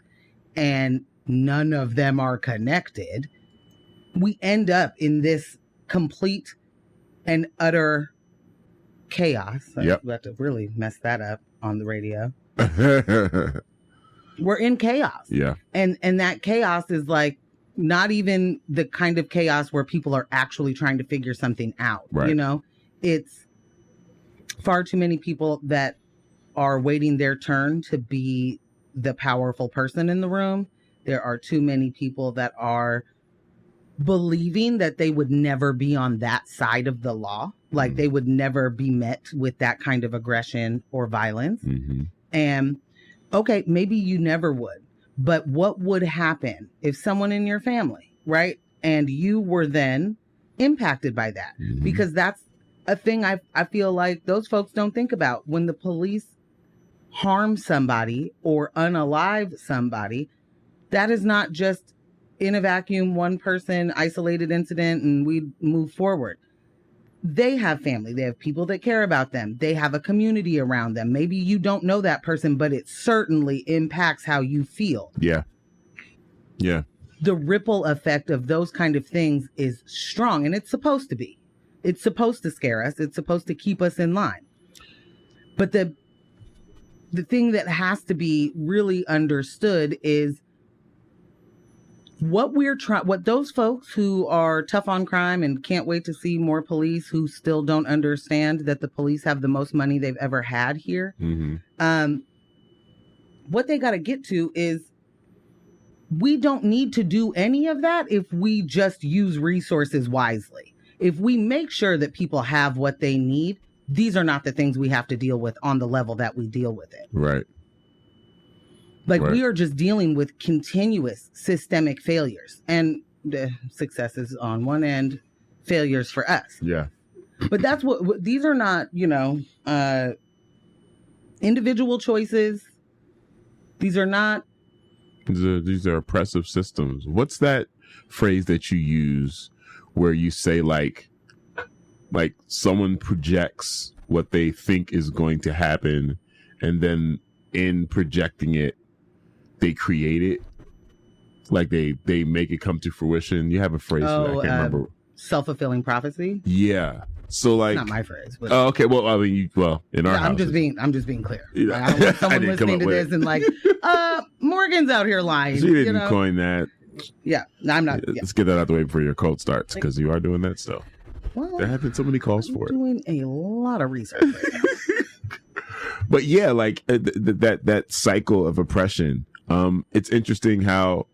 and none of them are connected, we end up in this complete and utter chaos. Yep. We have to really mess that up on the radio. We're in chaos. Yeah. And that chaos is like not even the kind of chaos where people are actually trying to figure something out. Right. It's far too many people that are waiting their turn to be the powerful person in the room. There are too many people that are believing that they would never be on that side of the law. Like they would never be met with that kind of aggression or violence. And okay, maybe you never would, but what would happen if someone in your family, right? And you were then impacted by that, because that's a thing I feel like those folks don't think about. When the police harm somebody or unalive somebody, that is not just in a vacuum, one person, isolated incident, and we move forward. They have family. They have people that care about them. They have a community around them. Maybe you don't know that person, but it certainly impacts how you feel. Yeah. Yeah. The ripple effect of those kind of things is strong, and it's supposed to be. It's supposed to scare us. It's supposed to keep us in line. But the thing that has to be really understood is what those folks who are tough on crime and can't wait to see more police, who still don't understand that the police have the most money they've ever had here. What they got to get to is we don't need to do any of that if we just use resources wisely. If we make sure that people have what they need, these are not the things we have to deal with on the level that we deal with it. Right. Like, Right. we are just dealing with continuous systemic failures, and the successes on one end, failures for us. Yeah. But that's what these are not, individual choices. These are not. These are oppressive systems. What's that phrase that you use where you say like someone projects what they think is going to happen, and then in projecting it, they create it, like they make it come to fruition. You have a phrase for that. I can't remember. Self-fulfilling prophecy. Yeah. So like, Not my phrase. But oh, okay. Well, I mean, in our house, I'm just being clear. Yeah. Like, I don't want I someone didn't come listening up to with this and like, Morgan's out here lying. she didn't coin that. Yeah, I'm not. Yeah. Let's get that out the way before your cult starts, because you are doing that still. Well, There have been so many calls for it. Doing a lot of research. But yeah, like that cycle of oppression. It's interesting how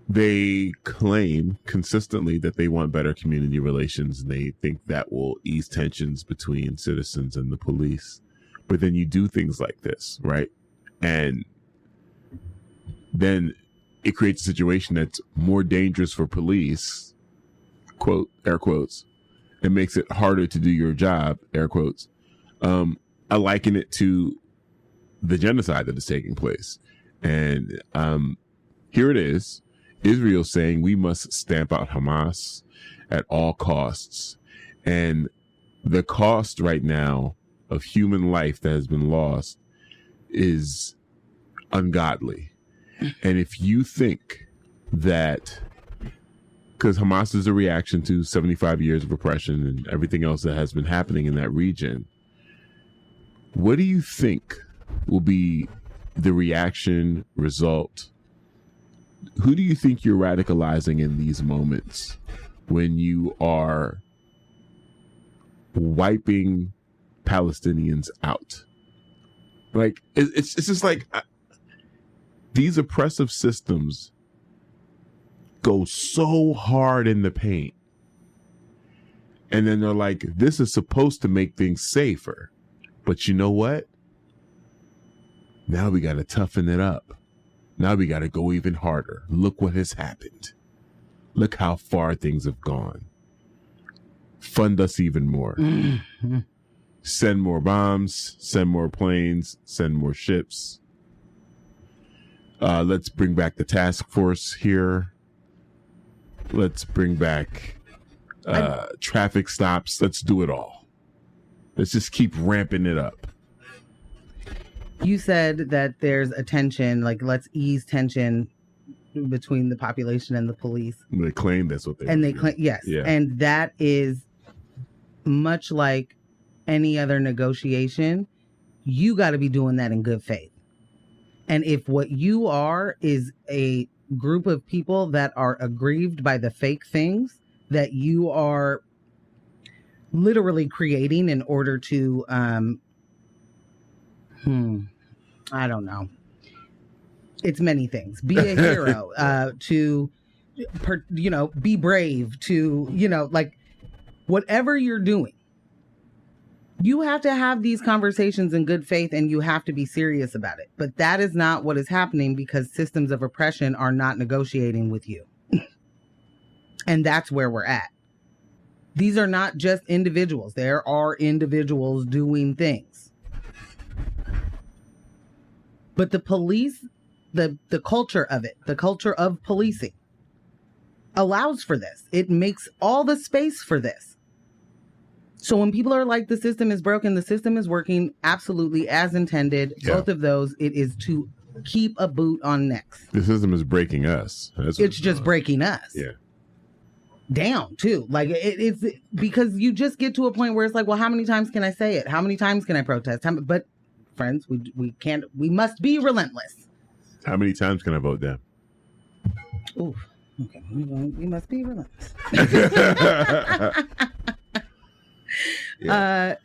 they claim consistently that they want better community relations and they think that will ease tensions between citizens and the police. But then you do things like this, right? And then it creates a situation that's more dangerous for police, quote, air quotes, and makes it harder to do your job, air quotes. I liken it to the genocide that is taking place. And here it is. Israel saying we must stamp out Hamas at all costs. And the cost right now of human life that has been lost is ungodly. And if you think that, because Hamas is a reaction to 75 years of oppression and everything else that has been happening in that region, what do you think will be the reaction result? Who do you think you're radicalizing in these moments when you are wiping Palestinians out? Like, it's just like these oppressive systems go so hard in the paint. And then they're like, this is supposed to make things safer. But you know what? Now we got to toughen it up. Now we got to go even harder. Look what has happened. Look how far things have gone. Fund us even more. Mm-hmm. Send more bombs, send more planes, send more ships. Let's bring back the task force here. Let's bring back traffic stops. Let's do it all. Let's just keep ramping it up. You said that there's a tension, like let's ease tension between the population and the police. They claim that's what they and they claim, yes. Yeah. And that is much like any other negotiation. You got to be doing that in good faith. And if what you are is a group of people that are aggrieved by the fake things that you are literally creating in order to, I don't know. It's many things. Be a hero, be brave, like whatever you're doing. You have to have these conversations in good faith and you have to be serious about it. But that is not what is happening because systems of oppression are not negotiating with you. And that's where we're at. These are not just individuals. There are individuals doing things. But the police, the culture of it, the culture of policing allows for this. It makes all the space for this. So when people are like, the system is broken, the system is working absolutely as intended. Yeah. Both of those, it is to keep a boot on necks. The system is breaking us. It's just breaking us. Yeah. Down too. Like it's because you just get to a point where it's like, well, how many times can I say it? How many times can I protest? But friends, we can't, we must be relentless. How many times can I vote down? Ooh, okay. We must be relentless. Yeah.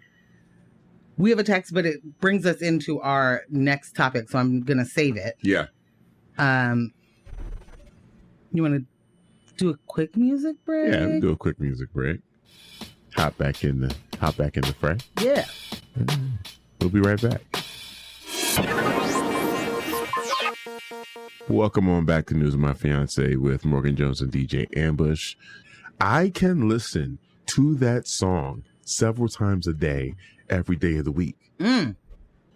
We have a text, but it brings us into our next topic, so I'm gonna save it. Yeah. You want to do a quick music break? Yeah, we'll do a quick music break. Hop back in the fray. Yeah. We'll be right back. Welcome on back to News of My Fiancé with Morgan Jones and DJ Ambush. I can listen to that song several times a day, every day of the week.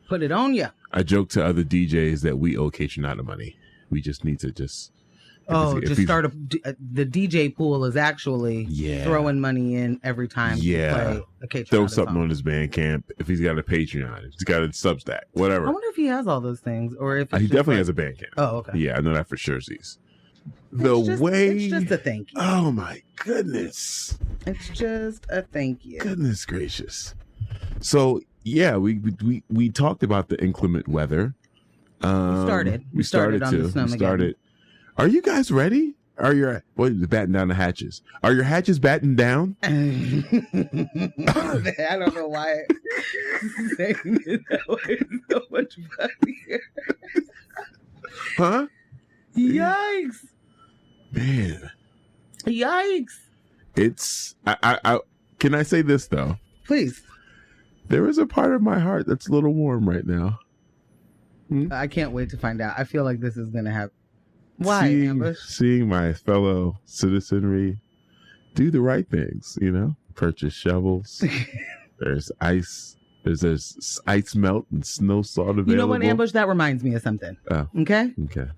Put it on ya. I joke to other DJs that we owe Kaytranada money. We just need to start the DJ pool is actually throwing money in every time. Yeah, play a throw something on his Bandcamp. If he's got a Patreon, if he's got a Substack, whatever. I wonder if he has all those things, or if he definitely has a Bandcamp. Oh, okay. Yeah, I know that for sure. It's just a thank you. Oh my goodness! It's just a thank you. Goodness gracious! So yeah, we talked about the inclement weather. We started on the snowmegeddon. Are you guys ready? batten down the hatches? Are your hatches battened down? I don't know why saying it that way is so much funnier. Huh? Yikes. Man. Yikes. It's I can I say this though? Please. There is a part of my heart that's a little warm right now. I can't wait to find out. I feel like this is gonna happen. Why, Ambush? Seeing my fellow citizenry do the right things, purchase shovels. There's ice. There's ice melt and snow salt available. You know what, Ambush? That reminds me of something. Oh. Okay? Okay.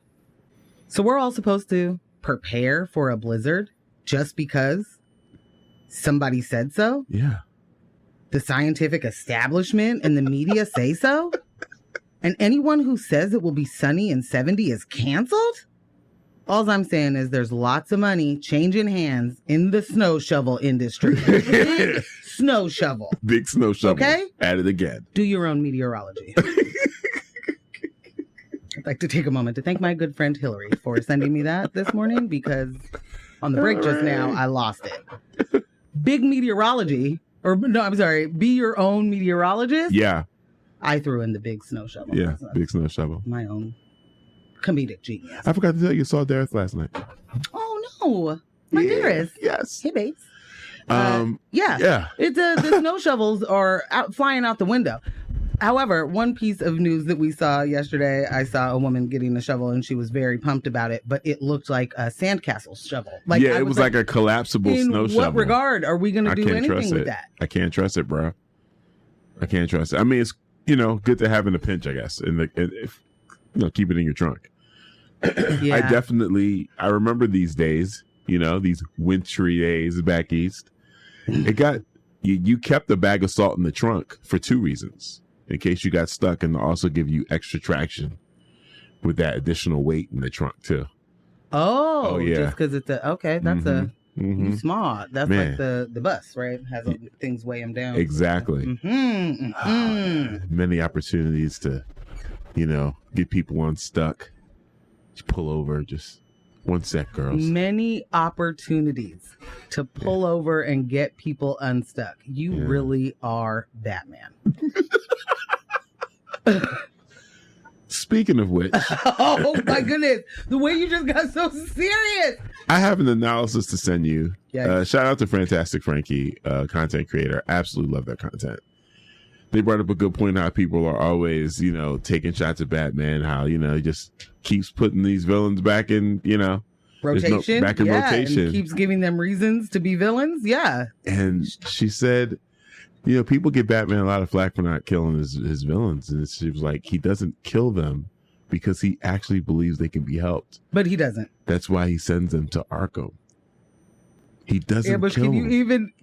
So we're all supposed to prepare for a blizzard just because somebody said so? Yeah. The scientific establishment and the media say so? And anyone who says it will be sunny and 70 is canceled? All I'm saying is there's lots of money changing hands in the snow shovel industry. Big snow shovel. Big snow shovel. Okay? At it again. Do your own meteorology. I'd like to take a moment to thank my good friend Hillary for sending me that this morning because on the break just now, I lost it. Big meteorology, be your own meteorologist. Yeah. I threw in the big snow shovel. Yeah, big snow shovel. My own comedic genius. I forgot to tell you, saw Dareth last night. Oh, no. My dearest. Yes. Hey, babes. Yeah. It's the snow shovels are flying out the window. However, one piece of news that we saw yesterday, I saw a woman getting a shovel and she was very pumped about it, but it looked like a sandcastle shovel. It was like a collapsible snow shovel. In what regard are we going to do anything with that? I can't trust it, bro. I can't trust it. I mean, it's, good to have in a pinch, I guess, keep it in your trunk. Yeah. I remember these days, these wintry days back east. It got, you kept a bag of salt in the trunk for two reasons. In case you got stuck and to also give you extra traction with that additional weight in the trunk too. Oh yeah. Just because it's that's you smart. That's like the bus, right? Has things weigh them down. Exactly. Many opportunities to, get people unstuck. Just pull over, just 1 sec, girls. Many opportunities to pull over and get people unstuck. You really are Batman. Speaking of which. Oh my goodness. The way you just got so serious. I have an analysis to send you. Shout out to Fantastic Frankie, content creator. Absolutely love that content. They brought up a good point how people are always, taking shots at Batman, how, he just keeps putting these villains back in, rotation. rotation. And keeps giving them reasons to be villains. Yeah. And she said, people give Batman a lot of flack for not killing his villains. And she was like, he doesn't kill them because he actually believes they can be helped. But he doesn't. That's why he sends them to Arkham. He doesn't Ambush, kill them.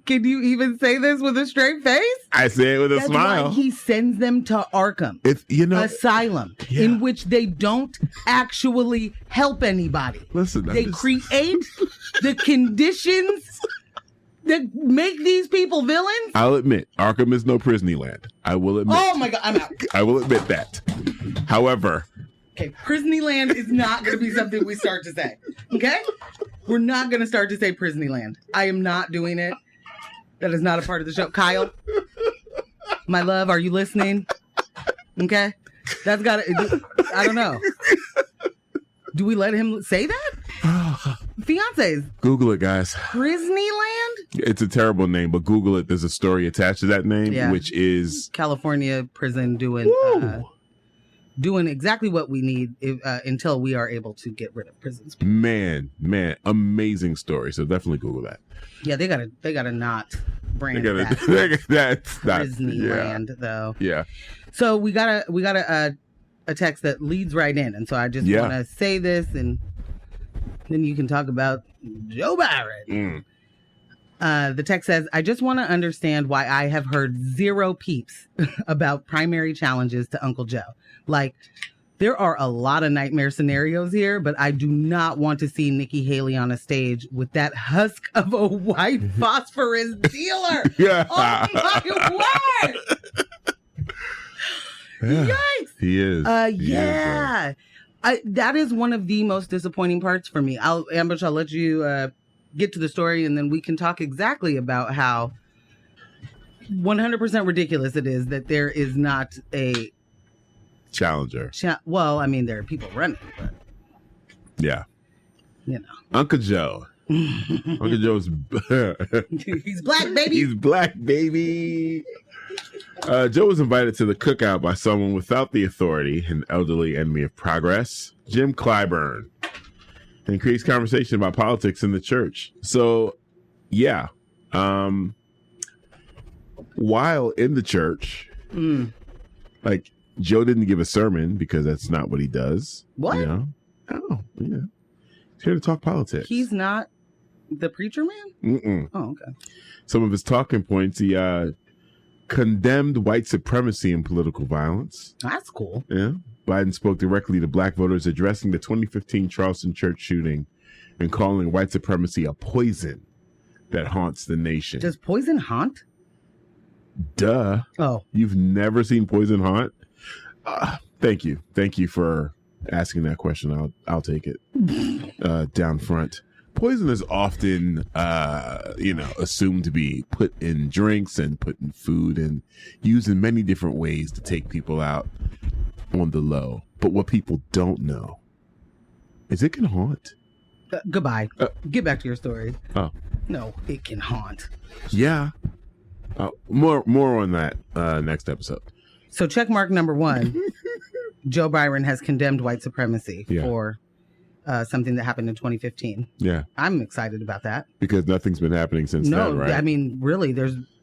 Can you even say this with a straight face? I say it with a smile. That's why he sends them to Arkham. Asylum, in which they don't actually help anybody. Listen, they create the conditions that make these people villains. I'll admit, Arkham is no Disneyland. I will admit. Oh my God, I'm out. I will admit that. However. Okay, Disneyland is not going to be something we start to say. Okay? We're not going to start to say Disneyland. I am not doing it. That is not a part of the show. Kyle, my love, are you listening? Okay? That's got to, I don't know. Do we let him say that? Fiancés. Google it, guys. Disneyland? It's a terrible name, but Google it. There's a story attached to that name, which is California prison doing exactly what we need until we are able to get rid of prisons. Man, amazing story. So definitely Google that. Yeah, they gotta not brand that's not Disneyland though. Yeah. So we got a text that leads right in, and so I just want to say this, and then you can talk about Joe Biden. The text says, I just want to understand why I have heard zero peeps about primary challenges to Uncle Joe. Like, there are a lot of nightmare scenarios here, but I do not want to see Nikki Haley on a stage with that husk of a white phosphorus dealer. Oh my word! Yikes! He is. Yeah. That is one of the most disappointing parts for me. Ambush, I'll let you get to the story, and then we can talk exactly about how 100% ridiculous it is that there is not a challenger. Well, I mean, there are people running, but yeah, you know, Uncle Joe. Uncle Joe's he's black, baby. He's black, baby. Joe was invited to the cookout by someone without the authority, an elderly enemy of progress, Jim Clyburn, and creates conversation about politics in the church. So, yeah, while in the church, like Joe didn't give a sermon because that's not what he does. What? You know? Oh, yeah. He's here to talk politics. He's not the preacher man? Mm-mm. Oh, okay. Some of his talking points, he condemned white supremacy and political violence. That's cool. Yeah. Biden spoke directly to black voters addressing the 2015 Charleston church shooting and calling white supremacy a poison that haunts the nation. Does poison haunt? Duh. Oh. You've never seen poison haunt? Thank you. Thank you for asking that question. I'll take it down front. Poison is often, assumed to be put in drinks and put in food and used in many different ways to take people out on the low. But what people don't know is it can haunt. Goodbye. Get back to your story. Oh. No, it can haunt. Yeah. More on that next episode. So check mark number 1. Joe Biden has condemned white supremacy for something that happened in 2015. Yeah. I'm excited about that. Because nothing's been happening since then, right? I mean, really,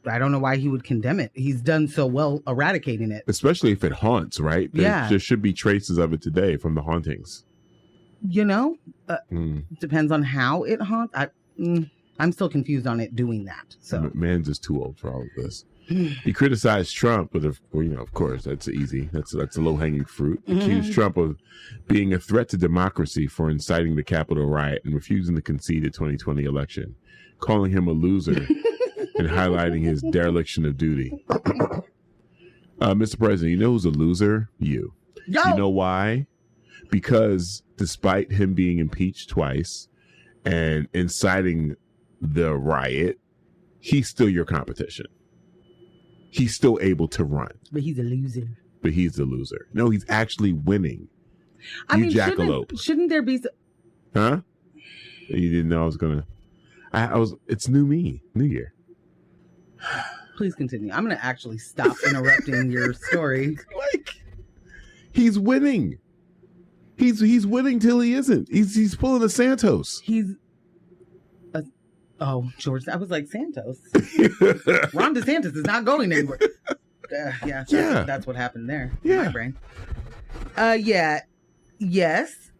I don't know why he would condemn it. He's done so well eradicating it. Especially if it haunts, right? There should be traces of it today from the hauntings. You know, depends on how it haunts. I'm still confused on it doing that. So man's just too old for all of this. He criticized Trump, but of course, that's easy. That's a low-hanging fruit. Accused Trump of being a threat to democracy for inciting the Capitol riot and refusing to concede the 2020 election, calling him a loser and highlighting his dereliction of duty. Mr. President, you know who's a loser? You. Yo! You know why? Because despite him being impeached twice and inciting the riot, he's still your competition. He's still able to run. But he's a loser. But he's the loser. No, he's actually winning. I mean, jackalope. Shouldn't there be... Huh? You didn't know I was going to... It's new year. Please continue. I'm going to actually stop interrupting your story. He's winning. He's winning till he isn't. He's pulling a Santos. Oh, George, I was like, Santos. Ron DeSantis is not going anywhere. That's what happened there. In my brain. Yes.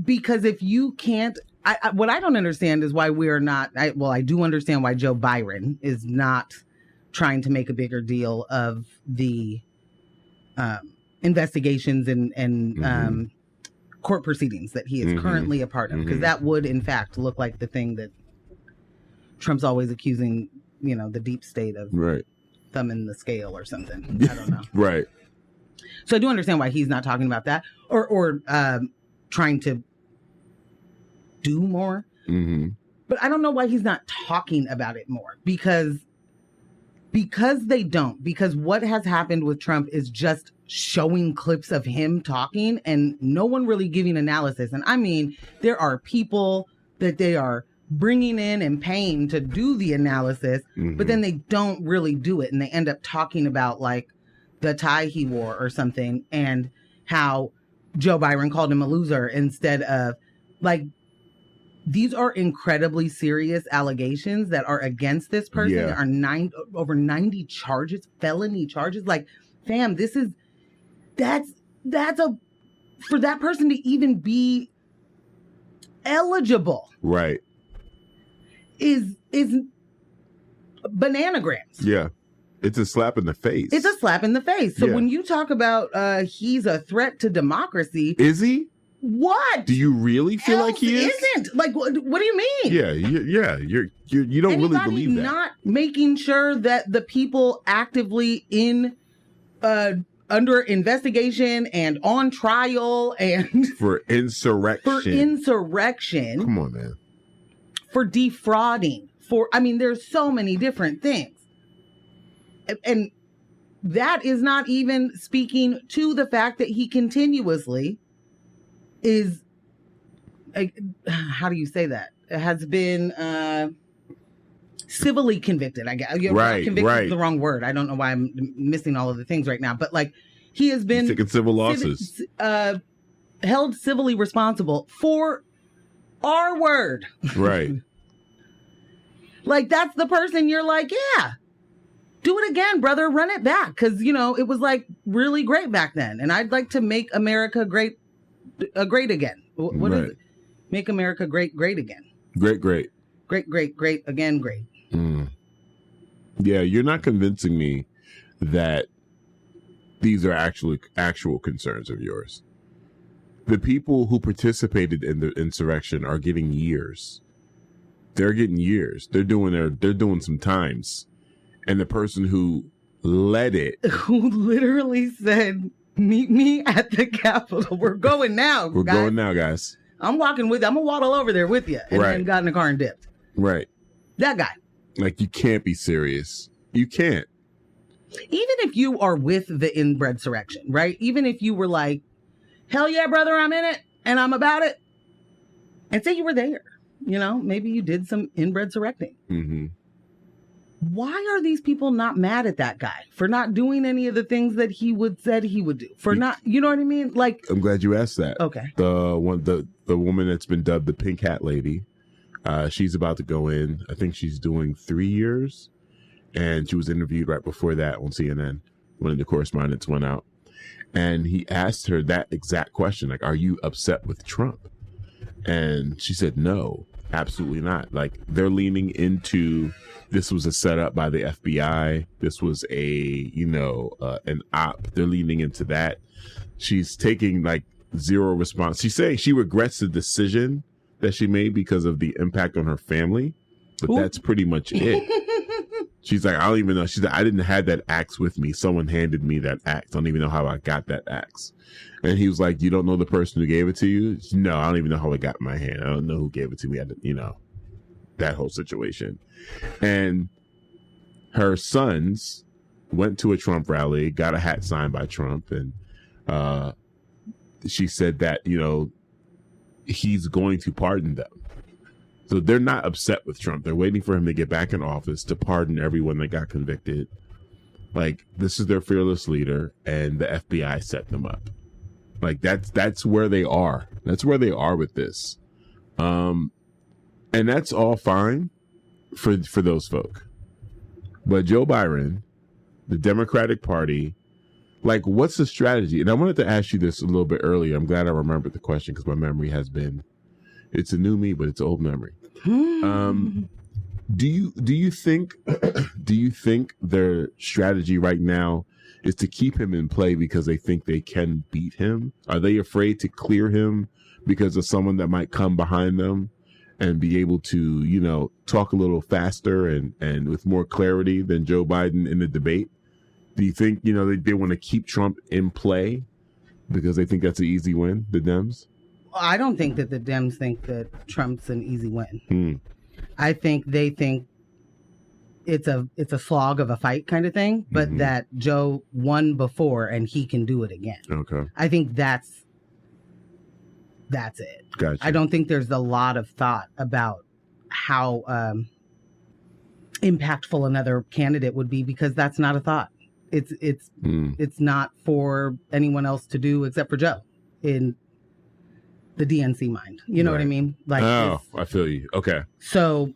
Because if you can't, what I don't understand is why we're not, I do understand why Joe Biden is not trying to make a bigger deal of the investigations and court proceedings that he is currently a part of, because that would in fact look like the thing that Trump's always accusing, the deep state of thumbing the scale or something. I don't know. Right. So I do understand why he's not talking about that or trying to do more. But I don't know why he's not talking about it more, because they don't. Because what has happened with Trump is just showing clips of him talking and no one really giving analysis. And I mean, there are people that they are bringing in and paying to do the analysis, but then they don't really do it. And they end up talking about like the tie he wore or something and how Joe Biden called him a loser instead of like, these are incredibly serious allegations that are against this person. There are over 90 charges, felony charges. Like, fam, that's for that person to even be eligible. Right. Is bananagrams. Yeah. It's a slap in the face. It's a slap in the face. So when you talk about he's a threat to democracy. Is he? What? Do you really feel like he is? Isn't? Like, what do you mean? Yeah. You don't really believe that. Not making sure that the people actively in under investigation and on trial and For insurrection. Come on, man. For defrauding. There's so many different things. And that is not even speaking to the fact that he continuously is, how do you say that? Has been civilly convicted, I guess. Right, convicted is the wrong word. I don't know why I'm missing all of the things right now. But like, he has been taking civil losses, held civilly responsible for our word. Right. Like, that's the person you're like, yeah, do it again, brother. Run it back. Because, it was like really great back then. And I'd like to make America great again. What is it? Make America great again. Great again, great. Mm. Yeah, you're not convincing me that these are actual concerns of yours. The people who participated in the insurrection are getting years. They're getting years. They're doing some times. And the person who led it, who literally said, "Meet me at the Capitol. We're going now. We're going now, guys. I'm walking with you. I'm gonna waddle over there with you." And then got in the car and dipped. Right. That guy. Like, you can't be serious. You can't. Even if you are with the inbred insurrection, right? Even if you were like, hell yeah, brother, I'm in it and I'm about it. And say you were there, maybe you did some inbred surrecting. Mm-hmm. Why are these people not mad at that guy for not doing any of the things that he said he would do? For not, you know what I mean? Like, I'm glad you asked that. Okay. The woman that's been dubbed the Pink Hat Lady, she's about to go in. I think she's doing 3 years, and she was interviewed right before that on CNN when the correspondence went out, and he asked her that exact question, like, "Are you upset with Trump?" And she said, "No, absolutely not. Like, they're leaning into." This was a setup by the FBI. This was an op. They're leaning into that. She's taking like zero response. She's saying she regrets the decision that she made because of the impact on her family, but that's pretty much it. She's like, I don't even know. She's like, I didn't have that axe with me. Someone handed me that axe. I don't even know how I got that axe. And he was like, you don't know the person who gave it to you? No, I don't even know how it got in my hand. I don't know who gave it to me. That whole situation. And her sons went to a Trump rally, got a hat signed by Trump, and she said that, he's going to pardon them. So they're not upset with Trump. They're waiting for him to get back in office to pardon everyone that got convicted. Like, this is their fearless leader, and the FBI set them up. Like, that's where they are. That's where they are with this. And that's all fine for those folk. But Joe Biden, the Democratic Party, like, what's the strategy? And I wanted to ask you this a little bit earlier. I'm glad I remembered the question because my memory it's a new me, but it's an old memory. Do you think their strategy right now is to keep him in play because they think they can beat him? Are they afraid to clear him because of someone that might come behind them and be able to, talk a little faster and with more clarity than Joe Biden in the debate? Do you think, they want to keep Trump in play because they think that's an easy win, the Dems? I don't think that the Dems think that Trump's an easy win. I think they think it's a slog of a fight kind of thing, but that Joe won before and he can do it again. Okay. I think that's it. Gotcha. I don't think there's a lot of thought about how impactful another candidate would be because that's not a thought. It's not for anyone else to do except for Joe in the DNC mind. You know what I mean? Like, I feel you. Okay. So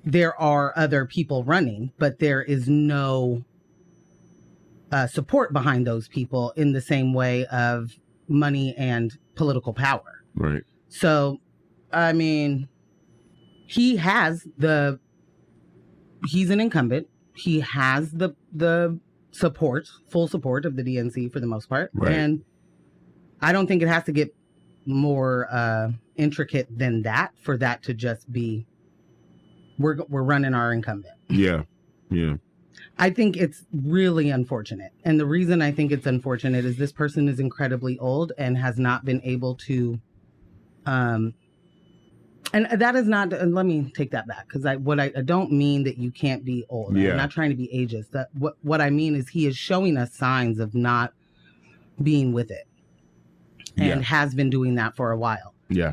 there are other people running, but there is no support behind those people in the same way of money and political power. Right. So, I mean, he's an incumbent. He has the full support of the DNC for the most part. Right. And I don't think it has to get more intricate than that for that to just be, we're running our incumbent. Yeah. Yeah. I think it's really unfortunate. And the reason I think it's unfortunate is this person is incredibly old and has not been able to, and that is not, let me take that back. Because I don't mean that you can't be old. Yeah. I'm not trying to be ageist. What I mean is he is showing us signs of not being with it. And has been doing that for a while. Yeah.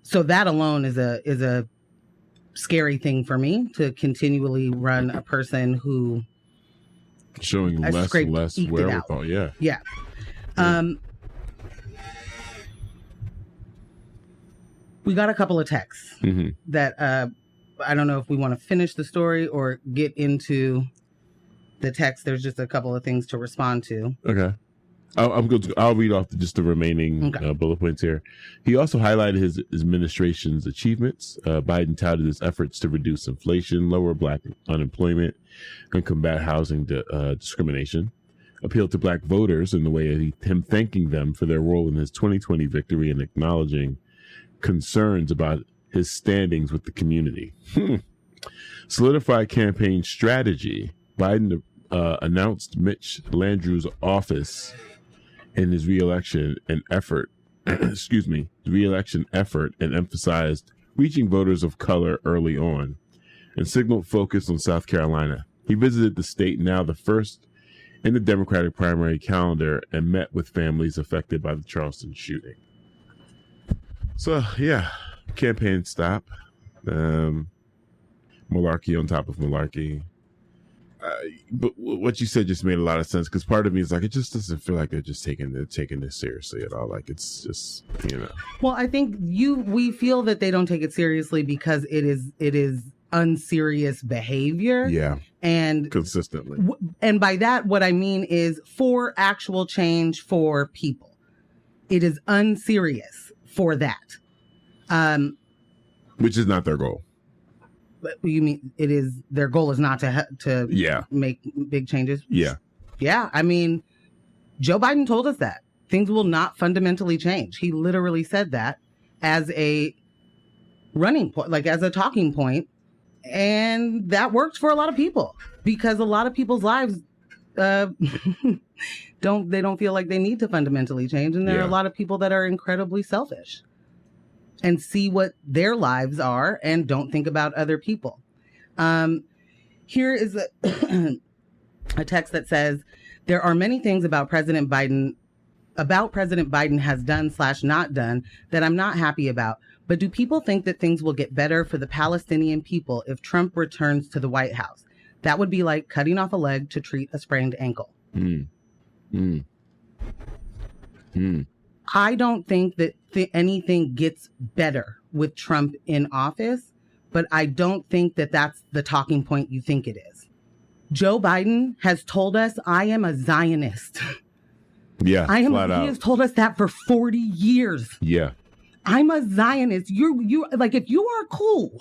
So that alone is a scary thing for me, to continually run a person who showing less and less wherewithal. Yeah. Yeah. We got a couple of texts that I don't know if we want to finish the story or get into the text. There's just a couple of things to respond to. Okay. I'll read off just the remaining bullet points here. He also highlighted his administration's achievements. Biden touted his efforts to reduce inflation, lower Black unemployment, and combat housing discrimination. Appealed to Black voters in the way of him thanking them for their role in his 2020 victory and acknowledging concerns about his standings with the community. Solidified campaign strategy. Biden announced Mitch Landrieu's office in his reelection effort and emphasized reaching voters of color early on and signaled focus on South Carolina. He visited the state, now the first in the Democratic primary calendar, and met with families affected by the Charleston shooting. So, yeah, campaign stop. Malarkey on top of malarkey. But what you said just made a lot of sense, because part of me is like, it just doesn't feel like they're taking this seriously at all. Like, it's just, Well, I think we feel that they don't take it seriously because it is unserious behavior. Yeah. And consistently. And by that, what I mean is for actual change for people. It is unserious for that. Which is not their goal. But you mean their goal is not to make big changes? Yeah. Yeah. I mean, Joe Biden told us that things will not fundamentally change. He literally said that as a running point, like as a talking point. And that works for a lot of people because a lot of people's lives don't feel like they need to fundamentally change. And there are a lot of people that are incredibly selfish and see what their lives are and don't think about other people. Here is a text that says, there are many things about President Biden has done / not done that I'm not happy about. But do people think that things will get better for the Palestinian people if Trump returns to the White House? That would be like cutting off a leg to treat a sprained ankle. I don't think that anything gets better with Trump in office, but I don't think that that's the talking point you think it is. Joe Biden has told us, I am a Zionist. Yeah, He out. has told us that for 40 years. Yeah. I'm a Zionist. You like, if you are cool,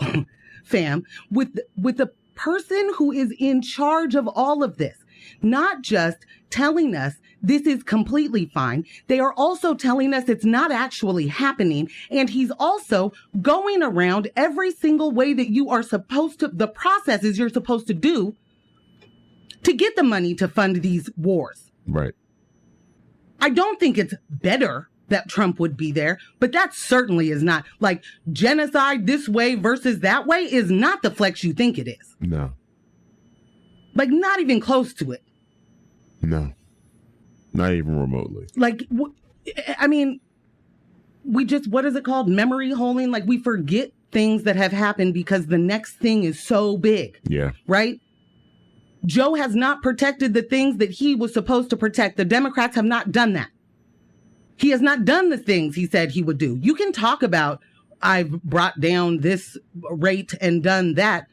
fam, with the person who is in charge of all of this, not just telling us this is completely fine. They are also telling us it's not actually happening. And he's also going around every single way that you are supposed to, the processes you're supposed to do to get the money to fund these wars. Right. I don't think it's better that Trump would be there, but that certainly is not, like, genocide this way versus that way is not the flex you think it is. No. Like, not even close to it. No. Not even remotely. Like, I mean, we just, what is it called? Memory holding? Like, we forget things that have happened because the next thing is so big. Yeah. Right? Joe has not protected the things that he was supposed to protect. The Democrats have not done that. He has not done the things he said he would do. You can talk about, I've brought down this rate and done that.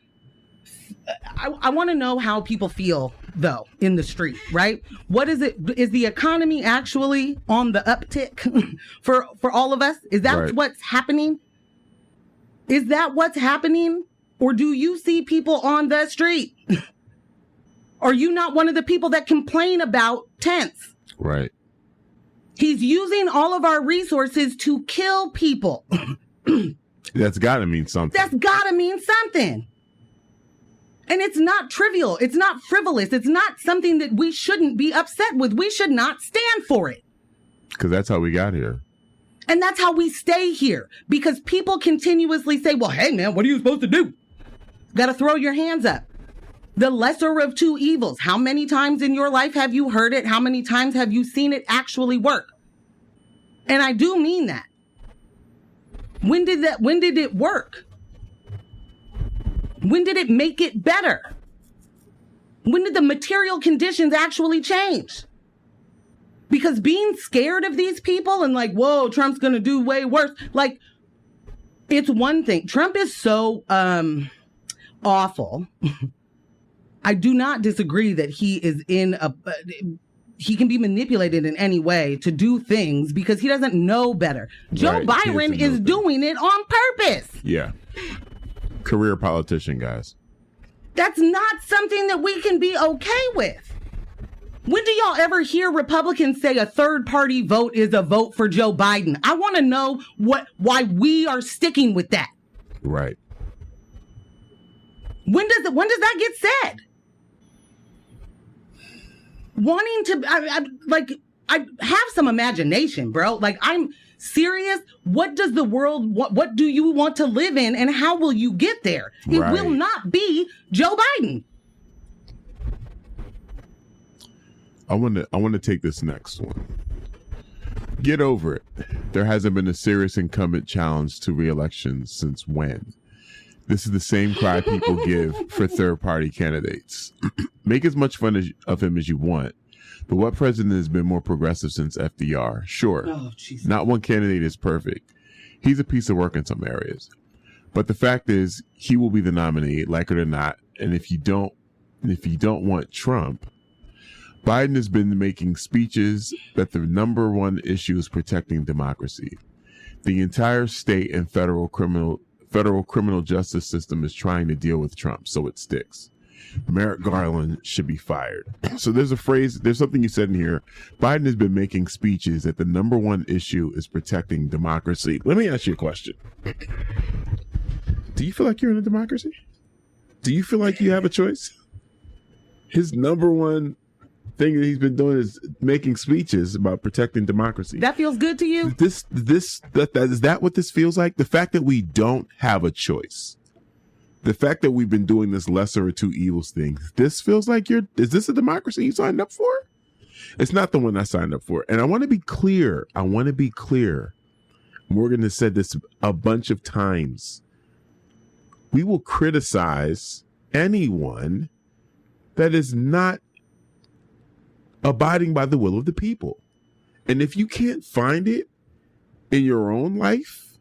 I want to know how people feel, though, in the street, right? What is it? Is the economy actually on the uptick for all of us? Is that what's happening? Is that what's happening? Or do you see people on the street? Are you not one of the people that complain about tents? Right. He's using all of our resources to kill people. That's got to mean something. That's got to mean something. And it's not trivial. It's not frivolous. It's not something that we shouldn't be upset with. We should not stand for it. Because that's how we got here. And that's how we stay here. Because people continuously say, well, hey, man, what are you supposed to do? Got to throw your hands up. The lesser of two evils. How many times in your life have you heard it? How many times have you seen it actually work? And I do mean that. When did it work? When did it make it better? When did the material conditions actually change? Because being scared of these people and like, whoa, Trump's going to do way worse. Like, it's one thing. Trump is so awful. I do not disagree that he is he can be manipulated in any way to do things because he doesn't know better. Joe Byron is doing it on purpose. Yeah. Career politician, guys. That's not something that we can be okay with. When do y'all ever hear Republicans say a third party vote is a vote for Joe Biden? I want to know why we are sticking with that. Right. When does that get said? Wanting to, I have some imagination, bro. Like, I'm serious. What does the world, what do you want to live in and how will you get there? It will not be Joe Biden. I want to take this next one. Get over it. There hasn't been a serious incumbent challenge to re-election since when? This is the same cry people give for third-party candidates. Make as much fun of him as you want, but what president has been more progressive since FDR? Sure, not one candidate is perfect. He's a piece of work in some areas. But the fact is, he will be the nominee, like it or not, and if you don't want Trump, Biden has been making speeches that the number one issue is protecting democracy. The entire state and federal criminal justice system is trying to deal with Trump, so it sticks. Merrick Garland should be fired. So there's something you said in here. Biden has been making speeches that the number one issue is protecting democracy. Let me ask you a question. Do you feel like you're in a democracy? Do you feel like you have a choice? His number one thing that he's been doing is making speeches about protecting democracy. That feels good to you? Is that what this feels like? The fact that we don't have a choice. The fact that we've been doing this lesser of two evils thing. This feels like is this a democracy you signed up for? It's not the one I signed up for. And I want to be clear. Morgan has said this a bunch of times. We will criticize anyone that is not abiding by the will of the people. And if you can't find it in your own life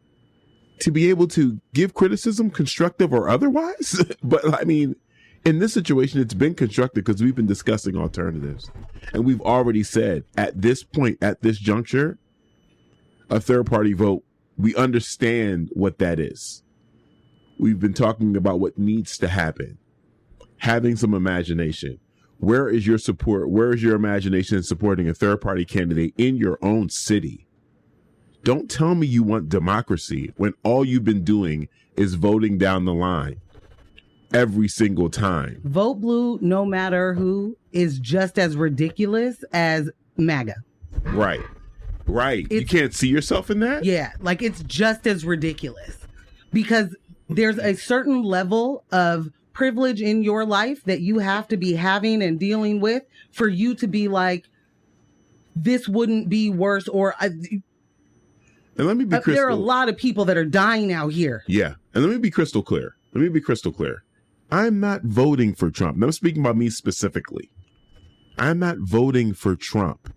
to be able to give criticism, constructive or otherwise, but I mean, in this situation, it's been constructive because we've been discussing alternatives. And we've already said at this point, at this juncture, a third party vote, we understand what that is. We've been talking about what needs to happen, having some imagination. Where is your support? Where is your imagination in supporting a third-party candidate in your own city? Don't tell me you want democracy when all you've been doing is voting down the line every single time. Vote blue, no matter who, is just as ridiculous as MAGA. Right. You can't see yourself in that? Yeah, like it's just as ridiculous because there's a certain level of privilege in your life that you have to be having and dealing with for you to be like, this wouldn't be worse. And let me be crystal. There are a lot of people that are dying out here. Yeah. And let me be crystal clear. I'm not voting for Trump. I'm speaking about me specifically. I'm not voting for Trump.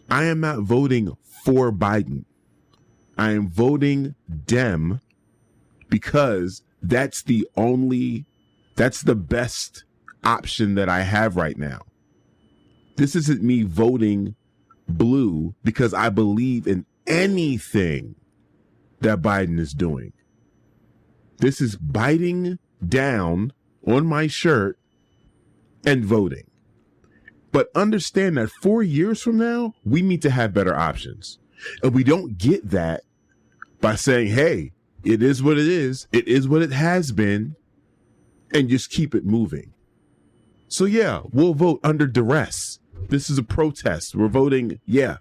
I am not voting for Biden. I am voting Dem because that's the best option that I have right now. This isn't me voting blue because I believe in anything that Biden is doing. This is biting down on my shirt and voting. But understand that 4 years from now, we need to have better options. And we don't get that by saying, hey, it is what it is. It is what it has been. and just keep it moving. So yeah, we'll vote under duress. This is a protest. We're voting, yeah.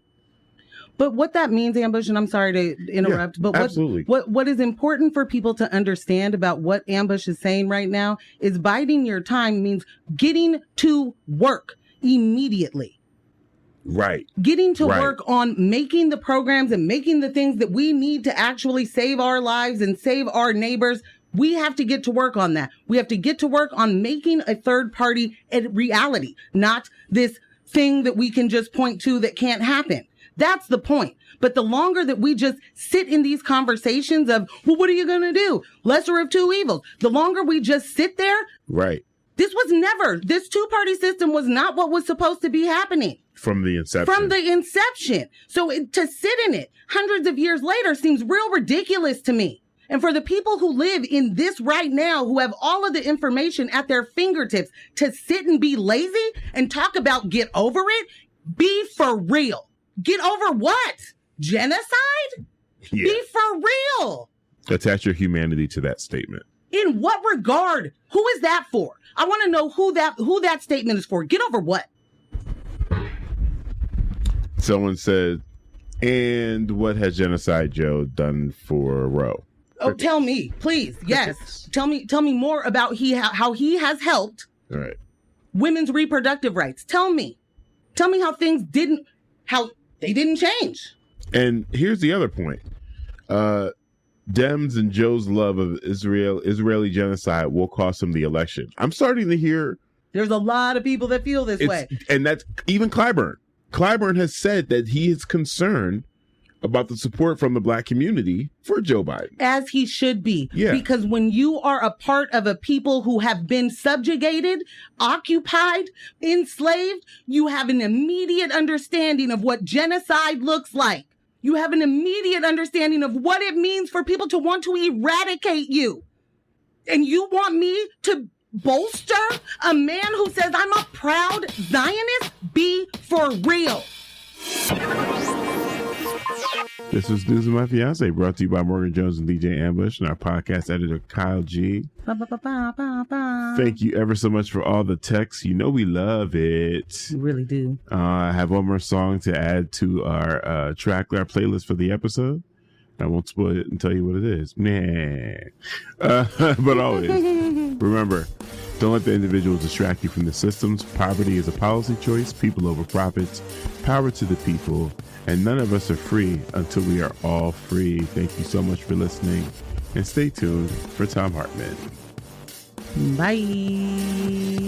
But what that means, Ambush, and I'm sorry to interrupt, Yeah, but absolutely. what is important for people to understand about what Ambush is saying right now is biding your time means getting to work immediately. Right. Getting to Right. work on making the programs and making the things that we need to actually save our lives and save our neighbors. We have to get to work on that. We have to get to work on making a third party a reality, not this thing that we can just point to that can't happen. That's the point. But the longer that we just sit in these conversations of, well, what are you going to do? Lesser of two evils. The longer we just sit there. Right. This two-party system was not what was supposed to be happening. From the inception. So to sit in it hundreds of years later seems real ridiculous to me. And for the people who live in this right now, who have all of the information at their fingertips, to sit and be lazy and talk about get over it, be for real. Get over what? Genocide? Yeah. Be for real. Attach your humanity to that statement. In what regard? Who is that for? I want to know who that statement is for. Get over what? Someone said, and what has Genocide Joe done for Roe? Oh, tell me, please. Yes. Tell me more about how he has helped All right. women's reproductive rights. Tell me how they didn't change. And here's the other point. Dems and Joe's love of Israeli genocide will cost him the election. I'm starting to hear There's a lot of people that feel this way. And that's even Clyburn. Clyburn has said that he is concerned about the support from the black community for Joe Biden. As he should be. Yeah. Because when you are a part of a people who have been subjugated, occupied, enslaved, you have an immediate understanding of what genocide looks like. You have an immediate understanding of what it means for people to want to eradicate you. And you want me to bolster a man who says, I'm a proud Zionist? Be for real. This was News of My Fiancé, brought to you by Morgan Jones and DJ Ambush and our podcast editor, Kyle G. Thank you ever so much for all the texts. You know we love it. We really do. I have one more song to add to our our playlist for the episode. I won't spoil it and tell you what it is. But always, remember, don't let the individuals distract you from the systems. Poverty is a policy choice. People over profits. Power to the people. And none of us are free until we are all free. Thank you so much for listening. And stay tuned for Tom Hartman. Bye.